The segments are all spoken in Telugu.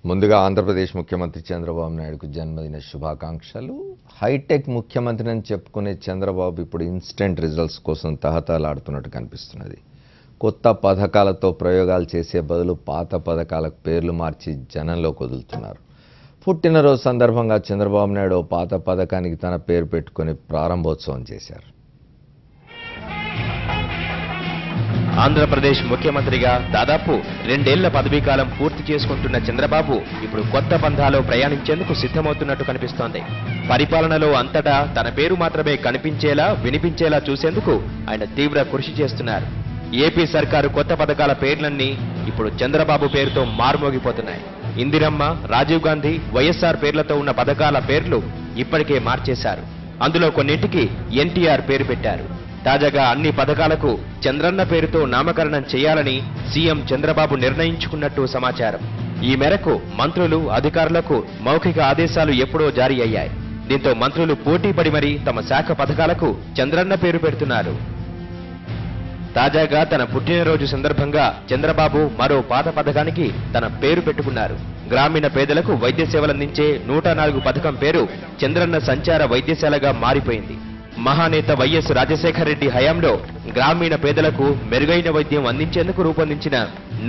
ముందుగా ఆంధ్రప్రదేశ్ ముఖ్యమంత్రి చంద్రబాబు నాయుడుకు జన్మదిన శుభాకాంక్షలు. హైటెక్ ముఖ్యమంత్రి అని చెప్పుకునే చంద్రబాబు ఇప్పుడు ఇన్స్టెంట్ రిజల్ట్స్ కోసం తహతలాడుతున్నట్టు కనిపిస్తున్నది. కొత్త పథకాలతో ప్రయోగాలు చేసే బదులు పాత పథకాలకు పేర్లు మార్చి జనంలోకి వదులుతున్నారు. పుట్టినరోజు సందర్భంగా చంద్రబాబు నాయుడు పాత పథకానికి తన పేరు పెట్టుకుని ప్రారంభోత్సవం చేశారు. ఆంధ్రప్రదేశ్ ముఖ్యమంత్రిగా దాదాపు 2 ఏళ్ల పదవీకాలం పూర్తి చేసుకుంటున్న చంద్రబాబు ఇప్పుడు కొత్త పంథాలో ప్రయాణించేందుకు సిద్ధమవుతున్నట్టు కనిపిస్తోంది. పరిపాలనలో అంతటా తన పేరు మాత్రమే కనిపించేలా వినిపించేలా చూసేందుకు ఆయన తీవ్ర కృషి చేస్తున్నారు. ఏపీ సర్కారు కొత్త పథకాల పేర్లన్నీ ఇప్పుడు చంద్రబాబు పేరుతో మారుమోగిపోతున్నాయి. ఇందిరమ్మ, రాజీవ్ గాంధీ, వైఎస్ఆర్ పేర్లతో ఉన్న పథకాల పేర్లు ఇప్పటికే మార్చేశారు. అందులో కొన్నింటికి ఎన్టీఆర్ పేరు పెట్టారు. తాజాగా అన్ని పథకాలకు చంద్రన్న పేరుతో నామకరణం చేయాలని సీఎం చంద్రబాబు నిర్ణయించుకున్నట్టు సమాచారం. ఈ మేరకు మంత్రులు, అధికారులకు మౌఖిక ఆదేశాలు ఎప్పుడో జారీ అయ్యాయి. దీంతో మంత్రులు పోటీపడి మరీ తమ శాఖ పథకాలకు చంద్రన్న పేరు పెడుతున్నారు. తాజాగా తన పుట్టినరోజు సందర్భంగా చంద్రబాబు మరో పాత పథకానికి తన పేరు పెట్టుకున్నారు. గ్రామీణ పేదలకు వైద్య సేవలందించే 104 పథకం పేరు చంద్రన్న సంచార వైద్యశాలగా మారిపోయింది. మహానేత వైఎస్ రాజశేఖర రెడ్డి హయాంలో గ్రామీణ పేదలకు మెరుగైన వైద్యం అందించేందుకు రూపొందించిన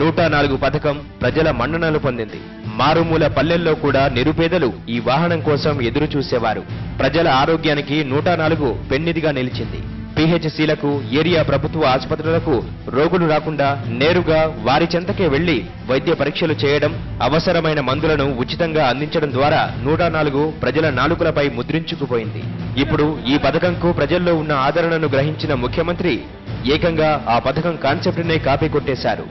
104 పథకం ప్రజల మన్ననలు పొందింది. మారుమూల పల్లెల్లో కూడా నిరుపేదలు ఈ వాహనం కోసం ఎదురు చూసేవారు. ప్రజల ఆరోగ్యానికి 104 పెన్నిదిగా నిలిచింది. పీహెచ్సీలకు, ఏరియా ప్రభుత్వ ఆసుపత్రులకు రోగులు రాకుండా నేరుగా వారి చెంతకే వెళ్లి వైద్య పరీక్షలు చేయడం, అవసరమైన మందులను ఉచితంగా అందించడం ద్వారా 104 ప్రజల నాలుకలపై ముద్రించుకుపోయింది. ఇప్పుడు ఈ పథకంకు ప్రజల్లో ఉన్న ఆదరణను గ్రహించిన ముఖ్యమంత్రి ఏకంగా ఆ పథకం కాన్సెప్ట్నే కాపీ కొట్టేశారు.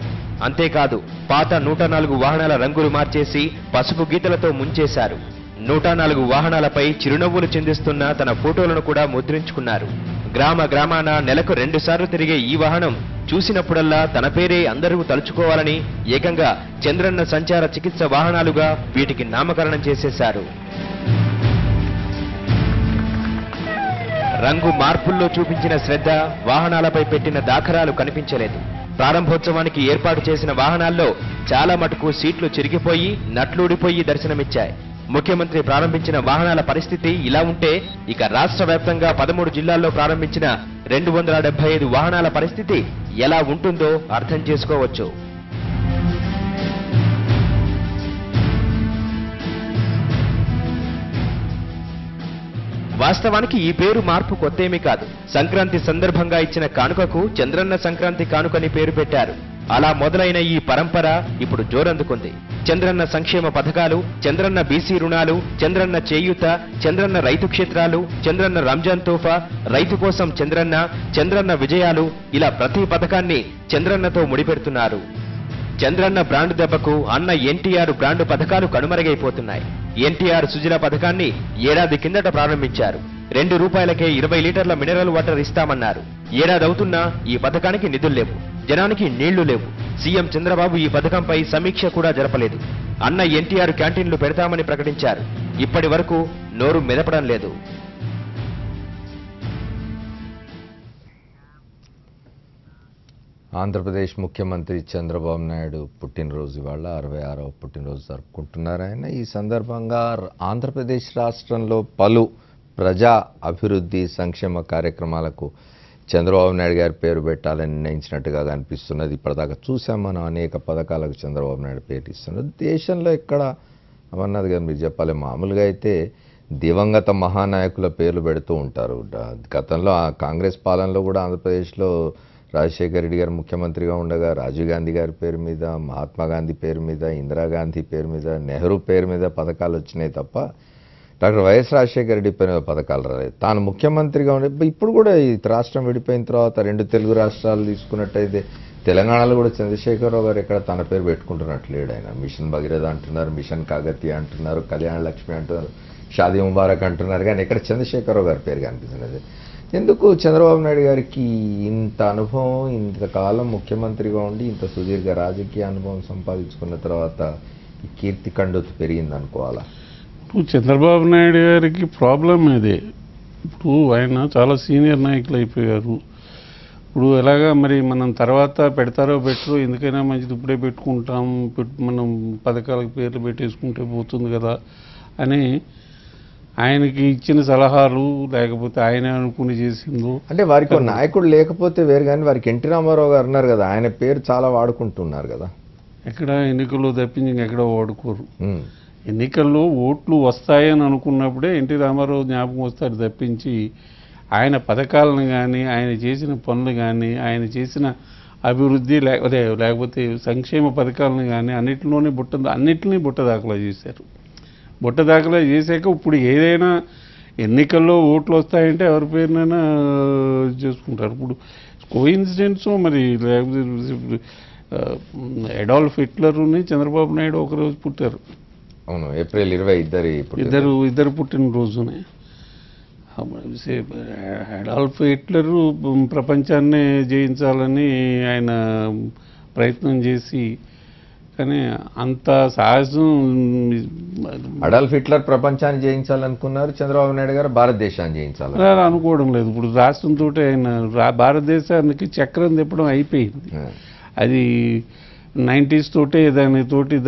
అంతేకాదు, పాత 104 వాహనాల రంగులు మార్చేసి పసుపు గీతలతో ముంచేశారు. 104 వాహనాలపై చిరునవ్వులు చిందిస్తున్న తన ఫోటోలను కూడా ముద్రించుకున్నారు. గ్రామ గ్రామాన నెలకు 2 సార్లు తిరిగే ఈ వాహనం చూసినప్పుడల్లా తన పేరే అందరూ తలుచుకోవాలని ఏకంగా చంద్రన్న సంచార చికిత్స వాహనాలుగా వీటికి నామకరణం చేసేశారు. రంగు మార్పుల్లో చూపించిన శ్రద్ధ, వాహనాలపై పెట్టిన దాఖరాలు కనిపించలేదు. ప్రారంభోత్సవానికి ఏర్పాటు చేసిన వాహనాల్లో చాలా మటుకు సీట్లు చిరిగిపోయి నట్లూడిపోయి దర్శనమిచ్చాయి. ముఖ్యమంత్రి ప్రారంభించిన వాహనాల పరిస్థితి ఇలా ఉంటే ఇక రాష్ట్ర వ్యాప్తంగా 13 జిల్లాల్లో ప్రారంభించిన 275 వాహనాల పరిస్థితి ఎలా ఉంటుందో అర్థం చేసుకోవచ్చు. వాస్తవానికి ఈ పేరు మార్పు కొత్తేమీ కాదు. సంక్రాంతి సందర్భంగా ఇచ్చిన కానుకకు చంద్రన్న సంక్రాంతి కానుకని పేరు పెట్టారు. అలా మొదలైన ఈ పరంపర ఇప్పుడు జోరందుకుంది. చంద్రన్న సంక్షేమ పథకాలు, చంద్రన్న బీసీ రుణాలు, చంద్రన్న చేయూత, చంద్రన్న రైతు క్షేత్రాలు, చంద్రన్న రంజాన్ తోఫా, రైతు కోసం చంద్రన్న, చంద్రన్న విజయాలు, ఇలా ప్రతి పథకాన్ని చంద్రన్నతో ముడిపెడుతున్నారు. చంద్రన్న బ్రాండ్ దెబ్బకు అన్న ఎన్టీఆర్ బ్రాండ్ పథకాలు కనుమరుగైపోతున్నాయి. ఎన్టీఆర్ సుజల పథకాన్ని ఏడాది కిందట ప్రారంభించారు. ₹2కే 20 లీటర్ల మినరల్ వాటర్ ఇస్తామన్నారు. ఏడాదవుతున్నా ఈ పథకానికి నిధులు లేవు, జనానికి నీళ్లు లేవు. సీఎం చంద్రబాబు ఈ పథకంపై సమీక్ష కూడా జరపలేదు. అన్న ఎన్టీఆర్ క్యాంటీన్లు పెడతామని ప్రకటించారు. ఇప్పటి వరకు నోరు మెదపడం లేదు. ఆంధ్రప్రదేశ్ ముఖ్యమంత్రి చంద్రబాబు నాయుడు పుట్టినరోజు ఇవాళ 66వ పుట్టినరోజు జరుపుకుంటున్నారు. ఆయన ఈ సందర్భంగా ఆంధ్రప్రదేశ్ రాష్ట్రంలో పలు ప్రజా అభివృద్ధి సంక్షేమ కార్యక్రమాలకు చంద్రబాబు నాయుడు గారి పేరు పెట్టాలని నిర్ణయించినట్టుగా కనిపిస్తున్నది. ఇప్పటిదాకా చూసాం మనం, అనేక పథకాలకు చంద్రబాబు నాయుడు పేరు ఇస్తున్నారు. దేశంలో ఎక్కడ అమర్నాథ్ గారు మీరు చెప్పాలి, మామూలుగా అయితే దివంగత మహానాయకుల పేర్లు పెడుతూ ఉంటారు. గతంలో కాంగ్రెస్ పాలనలో కూడా ఆంధ్రప్రదేశ్లో రాజశేఖర రెడ్డి గారు ముఖ్యమంత్రిగా ఉండగా రాజీవ్ గాంధీ గారి పేరు మీద, మహాత్మా గాంధీ పేరు మీద, ఇందిరాగాంధీ పేరు మీద, నెహ్రూ పేరు మీద పథకాలు వచ్చినాయి తప్ప డాక్టర్ వైఎస్ రాజశేఖర రెడ్డి పేరు మీద పథకాలు రాలేదు. తాను ముఖ్యమంత్రిగా ఉండే ఇప్పుడు కూడా ఈ రాష్ట్రం విడిపోయిన తర్వాత 2 తెలుగు రాష్ట్రాలు తీసుకున్నట్టయితే తెలంగాణలో కూడా చంద్రశేఖరరావు గారు ఎక్కడ తన పేరు పెట్టుకుంటున్నట్లు లేడు. ఆయన మిషన్ భగీరథ అంటున్నారు, మిషన్ కాకతీయ అంటున్నారు, కళ్యాణ లక్ష్మి అంటున్నారు, షాదీ ముబారక్ అంటున్నారు, కానీ ఎక్కడ చంద్రశేఖరరావు గారి పేరు కనిపిస్తున్నది. ఎందుకు చంద్రబాబు నాయుడు గారికి ఇంత అనుభవం, ఇంతకాలం ముఖ్యమంత్రిగా ఉండి ఇంత సుదీర్ఘ రాజకీయ అనుభవం సంపాదించుకున్న తర్వాత ఈ కీర్తి కండొత్తు పెరిగింది అనుకోవాలా? ఇప్పుడు చంద్రబాబు నాయుడు గారికి ప్రాబ్లం ఇదే. ఇప్పుడు ఆయన చాలా సీనియర్ నాయకులు అయిపోయారు. ఇప్పుడు ఎలాగా మరి మనం తర్వాత పెడతారో పెట్టరో, ఎందుకైనా మంచిది ఇప్పుడే పెట్టుకుంటాం, మనం పథకాలకు పేర్లు పెట్టేసుకుంటే పోతుంది కదా అని ఆయనకి ఇచ్చిన సలహాలు, లేకపోతే ఆయన అనుకుని చేసిందో. అంటే వారికి ఒక నాయకుడు లేకపోతే వేరు, కానీ వారికి ఎన్టీ రామారావు గారు అన్నారు కదా, ఆయన పేరు చాలా వాడుకుంటున్నారు కదా. ఎక్కడ ఎన్నికల్లో తప్పించి ఎక్కడో వాడుకోరు. ఎన్నికల్లో ఓట్లు వస్తాయని అనుకున్నప్పుడే ఎన్టీ రామారావు జ్ఞాపకం వస్తాడు తప్పించి ఆయన పథకాలను కానీ, ఆయన చేసిన పనులు కానీ, ఆయన చేసిన అభివృద్ధి లేకపోతే సంక్షేమ పథకాలను కానీ అన్నిటినీ బుట్ట దాఖలా చేశారు. బుట్ట దాఖలా చేశాక ఇప్పుడు ఏదైనా ఎన్నికల్లో ఓట్లు వస్తాయంటే ఎవరి పేరునైనా చేసుకుంటారు. ఇప్పుడు కోఇన్సిడెన్స్ మరి లేకపోతే అడాల్ఫ్ హిట్లర్ని చంద్రబాబు నాయుడు ఒకరోజు పుట్టారు. అవును, ఏప్రిల్ 20 ఇద్దరు పుట్టినరోజునే. అడాల్ఫ్ హిట్లర్ ప్రపంచాన్నే జయించాలని ఆయన ప్రయత్నం చేసి, కానీ అంత సాహసం. అడాల్ఫ్ హిట్లర్ ప్రపంచాన్ని జయించాలనుకున్నారు, చంద్రబాబు నాయుడు గారు భారతదేశాన్ని జయించాలి అనుకోవడం లేదు. ఇప్పుడు రాష్ట్రంతో ఆయన భారతదేశానికి చక్రం తిప్పడం అయిపోయింది. అది 90s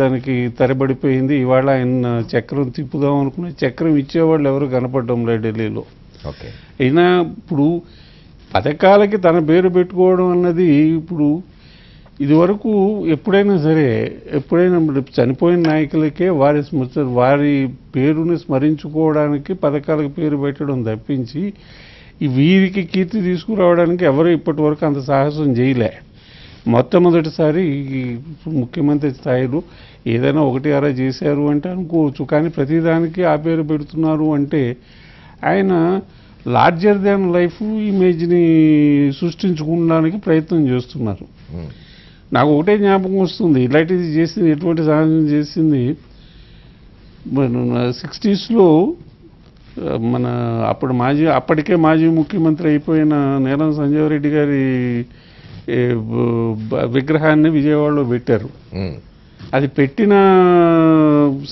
దానికి తరబడిపోయింది. ఇవాళ ఆయన చక్రం తిప్పుదాం అనుకునే చక్రం ఇచ్చేవాళ్ళు ఎవరు కనపడడం లేదు ఢిల్లీలో. అయినా ఇప్పుడు పథకాలకి తన పేరు పెట్టుకోవడం అన్నది, ఇప్పుడు ఇదివరకు ఎప్పుడైనా చనిపోయిన నాయకులకే వారి పేరుని స్మరించుకోవడానికి పథకాలకు పేరు పెట్టడం తప్పించి వీరికి కీర్తి తీసుకురావడానికి ఎవరు ఇప్పటి వరకు అంత సాహసం చేయలే. మొట్టమొదటిసారి ముఖ్యమంత్రి స్థాయిలో ఏదైనా ఒకటి అలా చేశారు అంటే అనుకోవచ్చు, కానీ ప్రతిదానికి ఆ పేరు పెడుతున్నారు అంటే ఆయన లార్జర్ దాన్ లైఫ్ ఇమేజ్ని సృష్టించుకోవడానికి ప్రయత్నం చేస్తున్నారు. నాకు ఒకటే జ్ఞాపకం వస్తుంది, ఇలాంటిది చేసింది, ఎటువంటి సాహసం చేసింది 60s మన అప్పటికే మాజీ ముఖ్యమంత్రి అయిపోయిన నీలం సంజీవ్ రెడ్డి గారి విగ్రహాన్ని విజయవాడలో పెట్టారు. అది పెట్టిన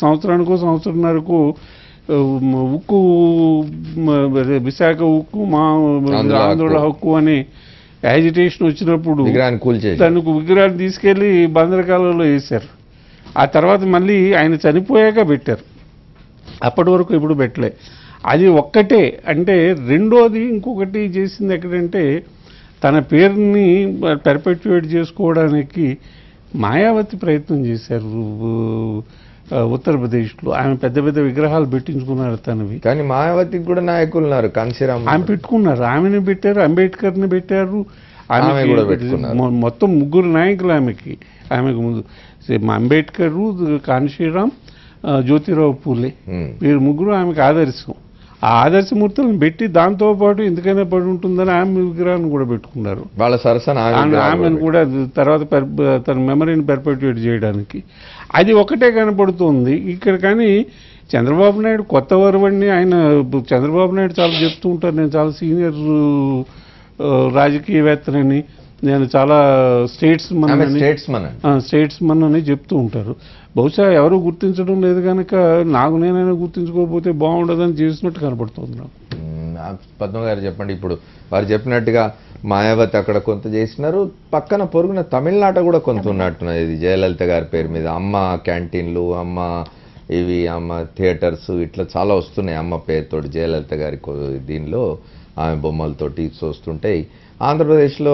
సంవత్సరానికో ఉక్కు, విశాఖ ఉక్కు, మా ఆందోళన హక్కు అని యాజిటేషన్ వచ్చినప్పుడు తనకు విగ్రహాన్ని తీసుకెళ్లి బందరకాలలో వేశారు. ఆ తర్వాత మళ్ళీ ఆయన చనిపోయాక పెట్టారు. అప్పటి వరకు ఎప్పుడు పెట్టలే. అది ఒక్కటే. అంటే రెండోది ఇంకొకటి చేసింది ఎక్కడంటే, తన పేరుని పర్పెట్యుయేట్ చేసుకోవడానికి మాయావతి ప్రయత్నం చేశారు ఉత్తరప్రదేశ్లో. ఆమె పెద్ద పెద్ద విగ్రహాలు పెట్టించుకున్నారు తనవి. కానీ మాయావతికి కూడా నాయకులు ఉన్నారు, కాన్సీరామ్ ఆమె పెట్టుకున్నారు, ఆమెను పెట్టారు, అంబేద్కర్ని పెట్టారు, మొత్తం 3 నాయకులు ఆమెకు ముందు. అంబేద్కర్, కాన్షీరామ్, జ్యోతిరావు పూలే, వీరు 3 ఆమెకు ఆదర్శం. ఆ ఆదర్శమూర్తులను పెట్టి దాంతోపాటు ఎందుకైనా పడి ఉంటుందని ఆమె విగ్రహాన్ని కూడా పెట్టుకున్నారు. వాళ్ళ సరసన ఆమెను కూడా తర్వాత తన మెమరీని పర్పెట్యుయేట్ చేయడానికి. అది ఒకటే కనపడుతుంది ఇక్కడ. కానీ చంద్రబాబు నాయుడు కొత్త వరవడిని చంద్రబాబు నాయుడు చాలా చెప్తూ ఉంటారు, నేను చాలా సీనియర్ రాజకీయవేత్తనని, నేను చాలా స్టేట్స్మన్ అని చెప్తూ ఉంటారు. బహుశా ఎవరు గుర్తించడం లేదు కనుక నేనైనా గుర్తించుకోకపోతే బాగుండదని చేసినట్టు కనపడుతుంది నాకు. పద్మ గారు చెప్పండి, ఇప్పుడు వారు చెప్పినట్టుగా మాయావతి అక్కడ కొంత చేసినారు, పక్కన పొరుగున తమిళనాట కూడా కొంత ఉన్నట్టున్నది. ఇది జయలలిత గారి పేరు మీద అమ్మ క్యాంటీన్లు, అమ్మ థియేటర్స్, ఇట్లా చాలా వస్తున్నాయి అమ్మ పేరుతోటి. జయలలిత గారి దీనిలో ఆమె బొమ్మలతోటి వస్తుంటాయి. ఆంధ్రప్రదేశ్లో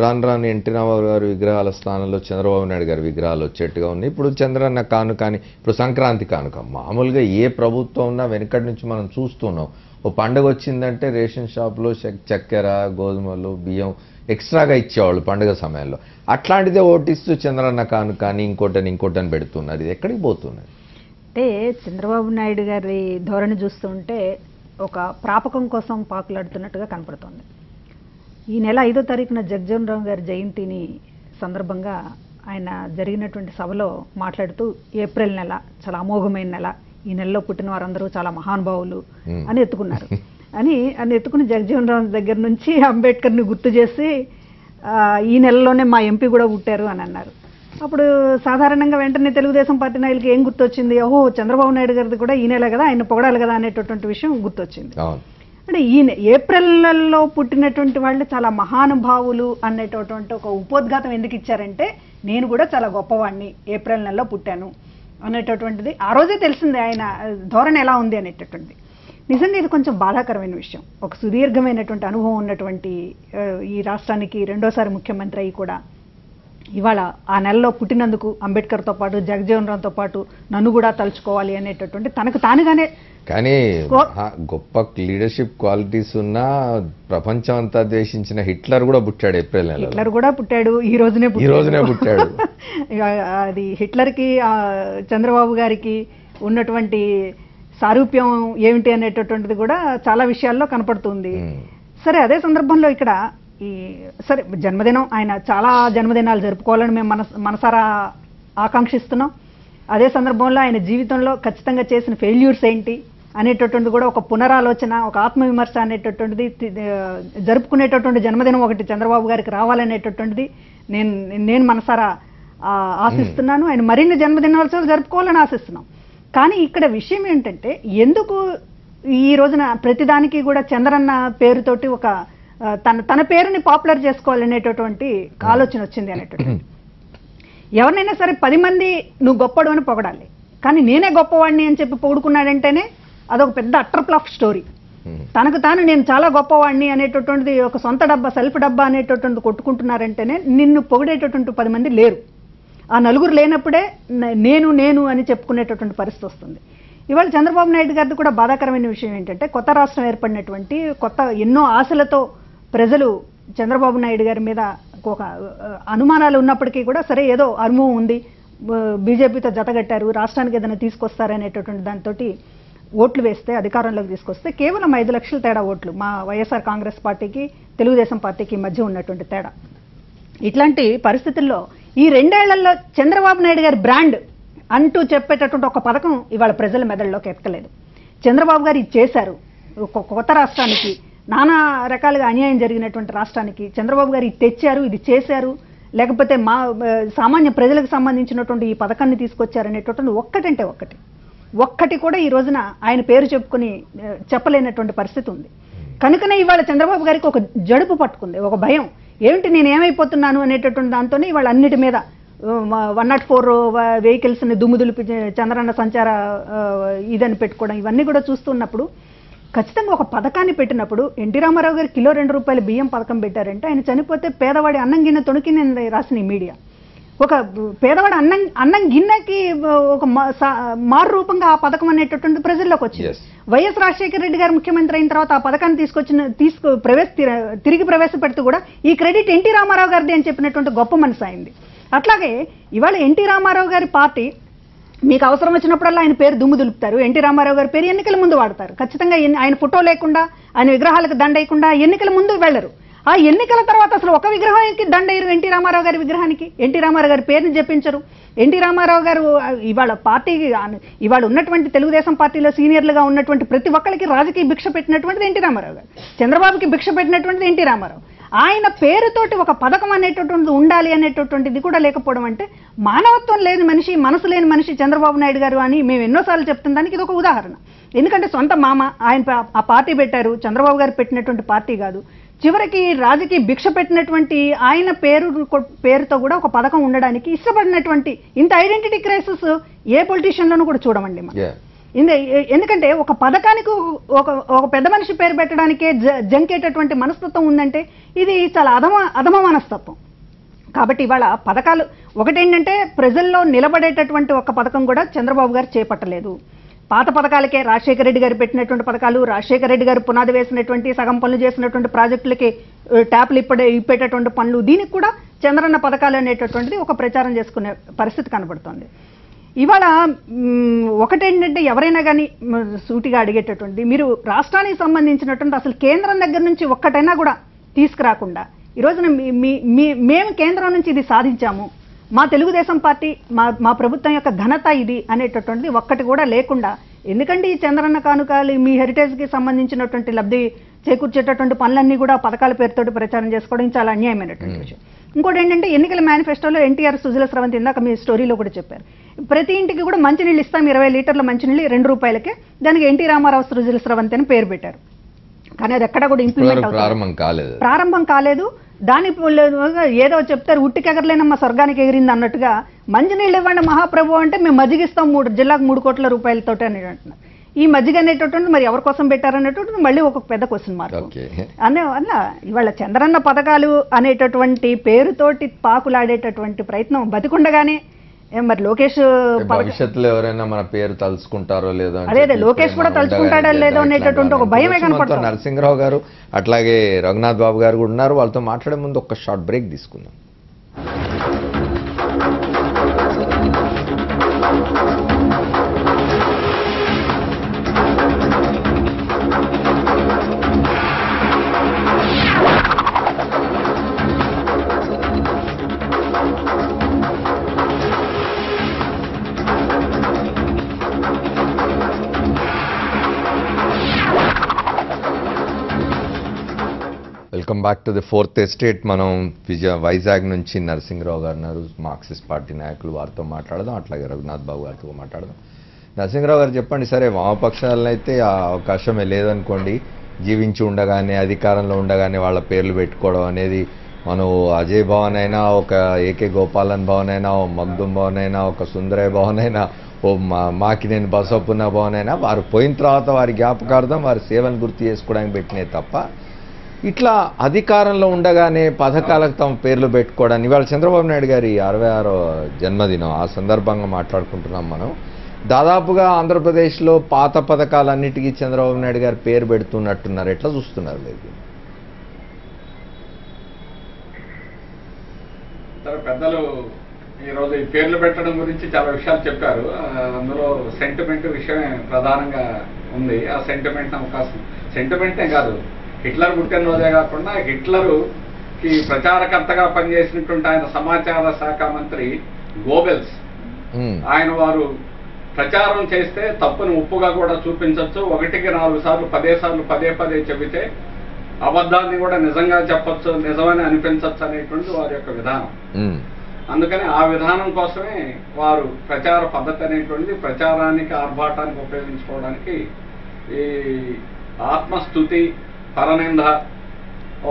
రాను ఎన్టీ రామారావు గారి విగ్రహాల స్థానంలో చంద్రబాబు నాయుడు గారి విగ్రహాలు వచ్చేట్టుగా ఉన్నాయి. ఇప్పుడు చంద్రన్న కానుకని, ఇప్పుడు సంక్రాంతి కానుక మామూలుగా ఏ ప్రభుత్వం ఉన్నా వెనకటి నుంచి మనం చూస్తున్నాం. ఓ పండుగ వచ్చిందంటే రేషన్ షాప్లో చక్కెర, గోధుమలు, బియ్యం ఎక్స్ట్రాగా ఇచ్చేవాళ్ళు పండుగ సమయంలో. అట్లాంటిదే ఓటిస్తూ చంద్రన్న కానుకని ఇంకోటని పెడుతున్నారు. ఇది ఎక్కడికి పోతున్నది? అంటే చంద్రబాబు నాయుడు గారి ధోరణి చూస్తుంటే ఒక ప్రాపకం కోసం పాకులాడుతున్నట్టుగా కనపడుతోంది. ఈ నెల 5వ తారీఖున జగజ్జీవన్ రామ్ గారి జయంతిని సందర్భంగా ఆయన జరిగినటువంటి సభలో మాట్లాడుతూ, ఏప్రిల్ నెల చాలా అమోఘమైన నెల, ఈ నెలలో పుట్టిన వారందరూ చాలా మహానుభావులు అని ఎత్తుకున్నారు. అని ఎత్తుకుని జగజ్జీవన్ రామ్ దగ్గర నుంచి అంబేద్కర్ని గుర్తు చేసి ఈ నెలలోనే మా ఎంపీ కూడా పుట్టారు అని అన్నారు. అప్పుడు సాధారణంగా వెంటనే తెలుగుదేశం పార్టీ నాయకులకి ఏం గుర్తొచ్చింది? ఓహో, చంద్రబాబు నాయుడు గారిది కూడా ఈ నెల కదా, ఆయన పొగడాలి కదా అనేటటువంటి విషయం గుర్తొచ్చింది. అంటే ఈయన ఏప్రిల్లో పుట్టినటువంటి వాళ్ళు చాలా మహానుభావులు అనేటటువంటి ఒక ఉపోద్ఘాతం ఎందుకు ఇచ్చారంటే నేను కూడా చాలా గొప్పవాడిని ఏప్రిల్ నెలలో పుట్టాను అనేటటువంటిది ఆ రోజే తెలిసింది ఆయన ధోరణి ఎలా ఉంది అనేటటువంటిది. నిజంగా ఇది కొంచెం బాధాకరమైన విషయం. ఒక సుదీర్ఘమైనటువంటి అనుభవం ఉన్నటువంటి ఈ రాష్ట్రానికి రెండోసారి ముఖ్యమంత్రి అయ్యి కూడా ఇవాళ ఆ నెలలో పుట్టినందుకు అంబేద్కర్తో పాటు జగజ్జీవన్ రామ్తో పాటు నన్ను కూడా తలుచుకోవాలి అనేటటువంటి తనకు తానుగానే. కానీ గొప్ప లీడర్షిప్ క్వాలిటీస్ ఉన్న ప్రపంచం అంతా ద్వేషించిన హిట్లర్ కూడా పుట్టాడు ఏప్రిల్ నెలలో. హిట్లర్ కూడా పుట్టాడు, ఈ రోజునే పుట్టాడు. అది హిట్లర్కి చంద్రబాబు గారికి ఉన్నటువంటి సారూప్యం ఏమిటి అనేటటువంటిది కూడా చాలా విషయాల్లో కనపడుతుంది. సరే, అదే సందర్భంలో ఇక్కడ సరే జన్మదినం, ఆయన చాలా జన్మదినాలు జరుపుకోవాలని మేము మనసారా ఆకాంక్షిస్తున్నాం. అదే సందర్భంలో ఆయన జీవితంలో ఖచ్చితంగా చేసిన ఫెయిల్యూర్స్ ఏంటి అనేటటువంటిది కూడా ఒక పునరాలోచన, ఒక ఆత్మవిమర్శ అనేటటువంటిది జరుపుకునేటటువంటి జన్మదినం ఒకటి చంద్రబాబు గారికి రావాలనేటటువంటిది నేను మనసారా ఆశిస్తున్నాను. ఆయన మరిన్ని జన్మదినోత్సవాలు జరుపుకోవాలని ఆశిస్తున్నాం. కానీ ఇక్కడ విషయం ఏంటంటే ఎందుకు ఈ రోజున ప్రతిదానికి కూడా చంద్రన్న పేరుతోటి ఒక తన పేరుని పాపులర్ చేసుకోవాలనేటటువంటి ఆలోచన వచ్చింది అనేటటువంటి. ఎవరినైనా సరే 10 మంది నువ్వు గొప్పడు అని పొగడాలి, కానీ నేనే గొప్పవాడిని అని చెప్పి పొగుడుకున్నాడంటేనే అదొక పెద్ద అట్రప్లాఫ్ స్టోరీ. తనకు తాను నేను చాలా గొప్పవాడిని అనేటటువంటిది ఒక సొంత డబ్బా, సెల్ఫ్ డబ్బా అనేటటువంటిది కొట్టుకుంటున్నారంటేనే నిన్ను పొగిడేటటువంటి 10 మంది లేరు. ఆ నలుగురు లేనప్పుడే నేను అని చెప్పుకునేటటువంటి పరిస్థితి వస్తుంది. ఇవాళ చంద్రబాబు నాయుడు గారిది కూడా బాధాకరమైన విషయం ఏంటంటే కొత్త రాష్ట్రం ఏర్పడినటువంటి ఎన్నో ఆశలతో ప్రజలు చంద్రబాబు నాయుడు గారి మీద ఒక అనుమానాలు ఉన్నప్పటికీ కూడా సరే ఏదో అనుభవం ఉంది, బీజేపీతో జతగట్టారు, రాష్ట్రానికి ఏదైనా తీసుకొస్తారనేటటువంటి దాంతో ఓట్లు వేస్తే అధికారంలోకి తీసుకొస్తే కేవలం 5 లక్షల తేడా ఓట్లు మా వైఎస్ఆర్ కాంగ్రెస్ పార్టీకి తెలుగుదేశం పార్టీకి మధ్య ఉన్నటువంటి తేడా. ఇట్లాంటి పరిస్థితుల్లో ఈ 2 ఏళ్లలో చంద్రబాబు నాయుడు గారి బ్రాండ్ అంటూ చెప్పేటటువంటి ఒక పథకం ఇవాళ ప్రజల మెదడులోకి ఎక్కలేదు. చంద్రబాబు గారు ఇది చేశారు, కొత్త రాష్ట్రానికి నానా రకాలుగా అన్యాయం జరిగినటువంటి రాష్ట్రానికి చంద్రబాబు గారు ఇది తెచ్చారు, ఇది చేశారు, లేకపోతే మా సామాన్య ప్రజలకు సంబంధించినటువంటి ఈ పథకాన్ని తీసుకొచ్చారనేటటువంటి ఒక్కటి కూడా ఈ రోజున ఆయన పేరు చెప్పుకొని చెప్పలేనటువంటి పరిస్థితి ఉంది. కనుకనే ఇవాళ చంద్రబాబు గారికి ఒక జడుపు పట్టుకుంది, ఒక భయం. ఏమిటి నేను ఏమైపోతున్నాను అనేటటువంటి దాంతోనే ఇవాళ అన్నిటి మీద 104 వెహికల్స్ని దుమ్ముదులిపి చంద్రన్న సంచార ఇదని పెట్టుకోవడం ఇవన్నీ కూడా చూస్తున్నప్పుడు ఖచ్చితంగా ఒక పథకాన్ని పెట్టినప్పుడు ఎన్టీ రామారావు గారు కిలో 2 రూపాయల బియ్యం పథకం పెట్టారంటే ఆయన చనిపోతే పేదవాడి అన్నం గిన్నె తొణికింది రాసిన ఈ మీడియా. ఒక పేదవాడి అన్నం గిన్నెకి ఒక మారు రూపంగా ఆ పథకం అనేటటువంటి ప్రజల్లోకి వచ్చింది. వైఎస్ రాజశేఖర రెడ్డి గారు ముఖ్యమంత్రి అయిన తర్వాత ఆ పథకాన్ని తిరిగి ప్రవేశపెడుతూ కూడా ఈ క్రెడిట్ ఎన్టీ రామారావు గారిది అని చెప్పినటువంటి గొప్ప మనసు అయింది. అట్లాగే ఇవాళ ఎన్టీ రామారావు గారి పార్టీ మీకు అవసరం వచ్చినప్పుడల్లా ఆయన పేరు దుమ్ము దులుపుతారు, ఎన్టీ రామారావు గారి పేరు ఎన్నికల ముందు వాడతారు. ఖచ్చితంగా ఆయన ఫోటో లేకుండా ఆయన విగ్రహాలకు దండేయకుండా ఎన్నికల ముందు వెళ్ళరు. ఆ ఎన్నికల తర్వాత అసలు ఒక విగ్రహానికి దండేయరు, ఎన్టీ రామారావు గారి విగ్రహానికి ఎన్టీ రామారావు గారి పేరుని జపించరు. ఎన్టీ రామారావు గారు ఇవాళ పార్టీకి ఇవాళ ఉన్నటువంటి తెలుగుదేశం పార్టీలో సీనియర్లుగా ఉన్నటువంటి ప్రతి ఒక్కరికి రాజకీయ భిక్ష పెట్టినటువంటిది ఎన్టీ రామారావు గారు, చంద్రబాబుకి భిక్ష పెట్టినటువంటిది ఎన్టీ రామారావు. ఆయన పేరుతోటి ఒక పథకం అనేటటువంటిది ఉండాలి అనేటటువంటిది కూడా లేకపోవడం అంటే మానవత్వం లేని మనిషి, మనసు లేని మనిషి చంద్రబాబు నాయుడు గారు అని మేము ఎన్నోసార్లు చెప్తున్న దానికి ఇది ఒక ఉదాహరణ. ఎందుకంటే సొంత మామ ఆయన ఆ పార్టీ పెట్టారు, చంద్రబాబు గారు పెట్టినటువంటి పార్టీ కాదు. చివరికి రాజకీయ భిక్ష పెట్టినటువంటి ఆయన పేరుతో కూడా ఒక పథకం ఉండడానికి ఇష్టపడినటువంటి ఇంత ఐడెంటిటీ క్రైసిస్ ఏ పొలిటీషియన్లోనూ కూడా చూడమండి మనం. ఎందుకంటే ఒక పథకానికి ఒక పెద్ద మనిషి పేరు పెట్టడానికే జంకేటటువంటి మనస్తత్వం ఉందంటే ఇది చాలా అధమ మనస్తత్వం. కాబట్టి ఇవాళ పథకాలు ఒకటేంటంటే ప్రజల్లో నిలబడేటటువంటి ఒక పథకం కూడా చంద్రబాబు గారు చేపట్టలేదు. పాత పథకాలకే రాజశేఖర రెడ్డి గారు పెట్టినటువంటి పథకాలు, రాజశేఖర రెడ్డి గారు పునాది వేసినటువంటి సగం పనులు చేసినటువంటి ప్రాజెక్టులకి ట్యాప్లు ఇప్పేటటువంటి పనులు, దీనికి కూడా చంద్రన్న పథకాలు అనేటటువంటిది ఒక ప్రచారం చేసుకునే పరిస్థితి కనబడుతోంది. ఇవాళ ఒకటేంటంటే ఎవరైనా కానీ సూటిగా అడిగేటటువంటి మీరు రాష్ట్రానికి సంబంధించినటువంటి అసలు కేంద్రం దగ్గర నుంచి ఒక్కటైనా కూడా తీసుకురాకుండా ఈ రోజున మేము కేంద్రం నుంచి ఇది సాధించాము, మా తెలుగుదేశం పార్టీ మా ప్రభుత్వం యొక్క ఘనత ఇది అనేటటువంటిది ఒక్కటి కూడా లేకుండా, ఎందుకంటే ఈ చంద్రన్న కానుకలు మీ హెరిటేజ్కి సంబంధించినటువంటి లబ్ధి చేకూర్చేటటువంటి పనులన్నీ కూడా పథకాల పేరుతోటి ప్రచారం చేసుకోవడం చాలా అన్యాయమైనటువంటి విషయం. ఇంకోటి ఏంటంటే ఎన్నికల మేనిఫెస్టోలో ఎన్టీఆర్ సుజల స్రవంతి ఇందాక మీ స్టోరీలో కూడా చెప్పారు, ప్రతి ఇంటికి కూడా మంచినీళ్ళు ఇస్తాం, 20 లీటర్ల మంచినీళ్ళు 2 రూపాయలకే, దానికి ఎన్టీ రామారావు సుజల స్రవంతి అని పేరు పెట్టారు. కానీ అది ఎక్కడ కూడా ఇంప్లిమెంట్ ప్రారంభం కాలేదు. దాని ఏదో చెప్తారు ఉట్టికెగరలేనమ్మ స్వర్గానికి ఎగిరింది అన్నట్టుగా మంచినీళ్ళు ఇవ్వండి మహాప్రభు అంటే మేము మజ్జిగిస్తాం 3 జిల్లాకు 3 కోట్ల రూపాయలతో అని అంటున్నారు. ఈ మజ్జిగ అనేటటువంటి మరి ఎవరి కోసం పెట్టారనేటువంటి మళ్ళీ ఒక పెద్ద క్వశ్చన్ మార్క్. అందువల్ల ఇవాళ చంద్రన్న పథకాలు అనేటటువంటి పేరుతోటి పాకులాడేటటువంటి ప్రయత్నం బతికుండగానే మరి లోకేష్ భవిష్యత్తులో ఎవరైనా మన పేరు తలుచుకుంటారో లేదో, అదే లోకేష్ కూడా తలుచుకుంటాడో లేదో అనేటటువంటి ఒక భయమే కనపడుతుంది. నరసింహరావు గారు అట్లాగే రఘునాథ్ బాబు గారు కూడా ఉన్నారు. వాళ్ళతో మాట్లాడే ముందు ఒక షార్ట్ బ్రేక్ తీసుకుందాం. Welcome back to the fourth estate. మనం వైజాగ్ నుంచి నరసింహరావు గారు ఉన్నారు, మార్క్సిస్ట్ పార్టీ నాయకులు, వారితో మాట్లాడదాం. అట్లాగే రఘునాథ్ బాబు గారితో మాట్లాడదాం. నరసింహరావు గారు చెప్పండి, సరే వామపక్షాలను అయితే ఆ అవకాశమే లేదనుకోండి, జీవించి ఉండగానే అధికారంలో ఉండగానే వాళ్ళ పేర్లు పెట్టుకోవడం అనేది, మనం అజయ్ భవన్ అయినా, ఒక ఏకే గోపాలన్ భవన్ అయినా, ఓ మగ్దుమ్ భవన్ అయినా, ఒక సుందరయ్య భవన్ అయినా, ఓ మాకినేని బసవపున్న భవన్ అయినా, వారు పోయిన తర్వాత వారి జ్ఞాపకార్థం వారి సేవను గుర్తు చేసుకోవడానికి పెట్టినే తప్ప ఇట్లా అధికారంలో ఉండగానే పథకాలకు తమ పేర్లు పెట్టుకోవడానికి. ఇవాళ చంద్రబాబు నాయుడు గారి 66వ జన్మదినం, ఆ సందర్భంగా మాట్లాడుకుంటున్నాం మనం. దాదాపుగా ఆంధ్రప్రదేశ్లో పాత పథకాలన్నిటికీ చంద్రబాబు నాయుడు గారు పేరు పెడుతున్నట్టున్నారు. ఎట్లా చూస్తున్నారు లేదు? పెద్దలు ఈరోజు ఈ పేర్లు పెట్టడం గురించి చాలా విషయాలు చెప్పారు. అందులో సెంటిమెంట్ విషయమే ప్రధానంగా ఉంది. ఆ సెంటిమెంట్ అవకాశం సెంటిమెంటే కాదు, హిట్లర్ పుట్టినరోజే కాకుండా హిట్లరుకి ప్రచారకర్తగా పనిచేసినటువంటి ఆయన సమాచార శాఖ మంత్రి గోబెల్స్, ఆయన వారు ప్రచారం చేస్తే తప్పును ఉప్పుగా కూడా చూపించవచ్చు. 1కి 4 సార్లు 10 సార్లు పదే చెబితే అబద్ధాన్ని కూడా నిజంగా చెప్పచ్చు, నిజమని అనిపించవచ్చు అనేటువంటి వారి యొక్క విధానం. అందుకని ఆ విధానం కోసమే వారు ప్రచార పద్ధతి అనేటువంటిది ప్రచారానికి ఆర్భాటానికి ఉపయోగించుకోవడానికి ఈ ఆత్మస్థుతి పరనింద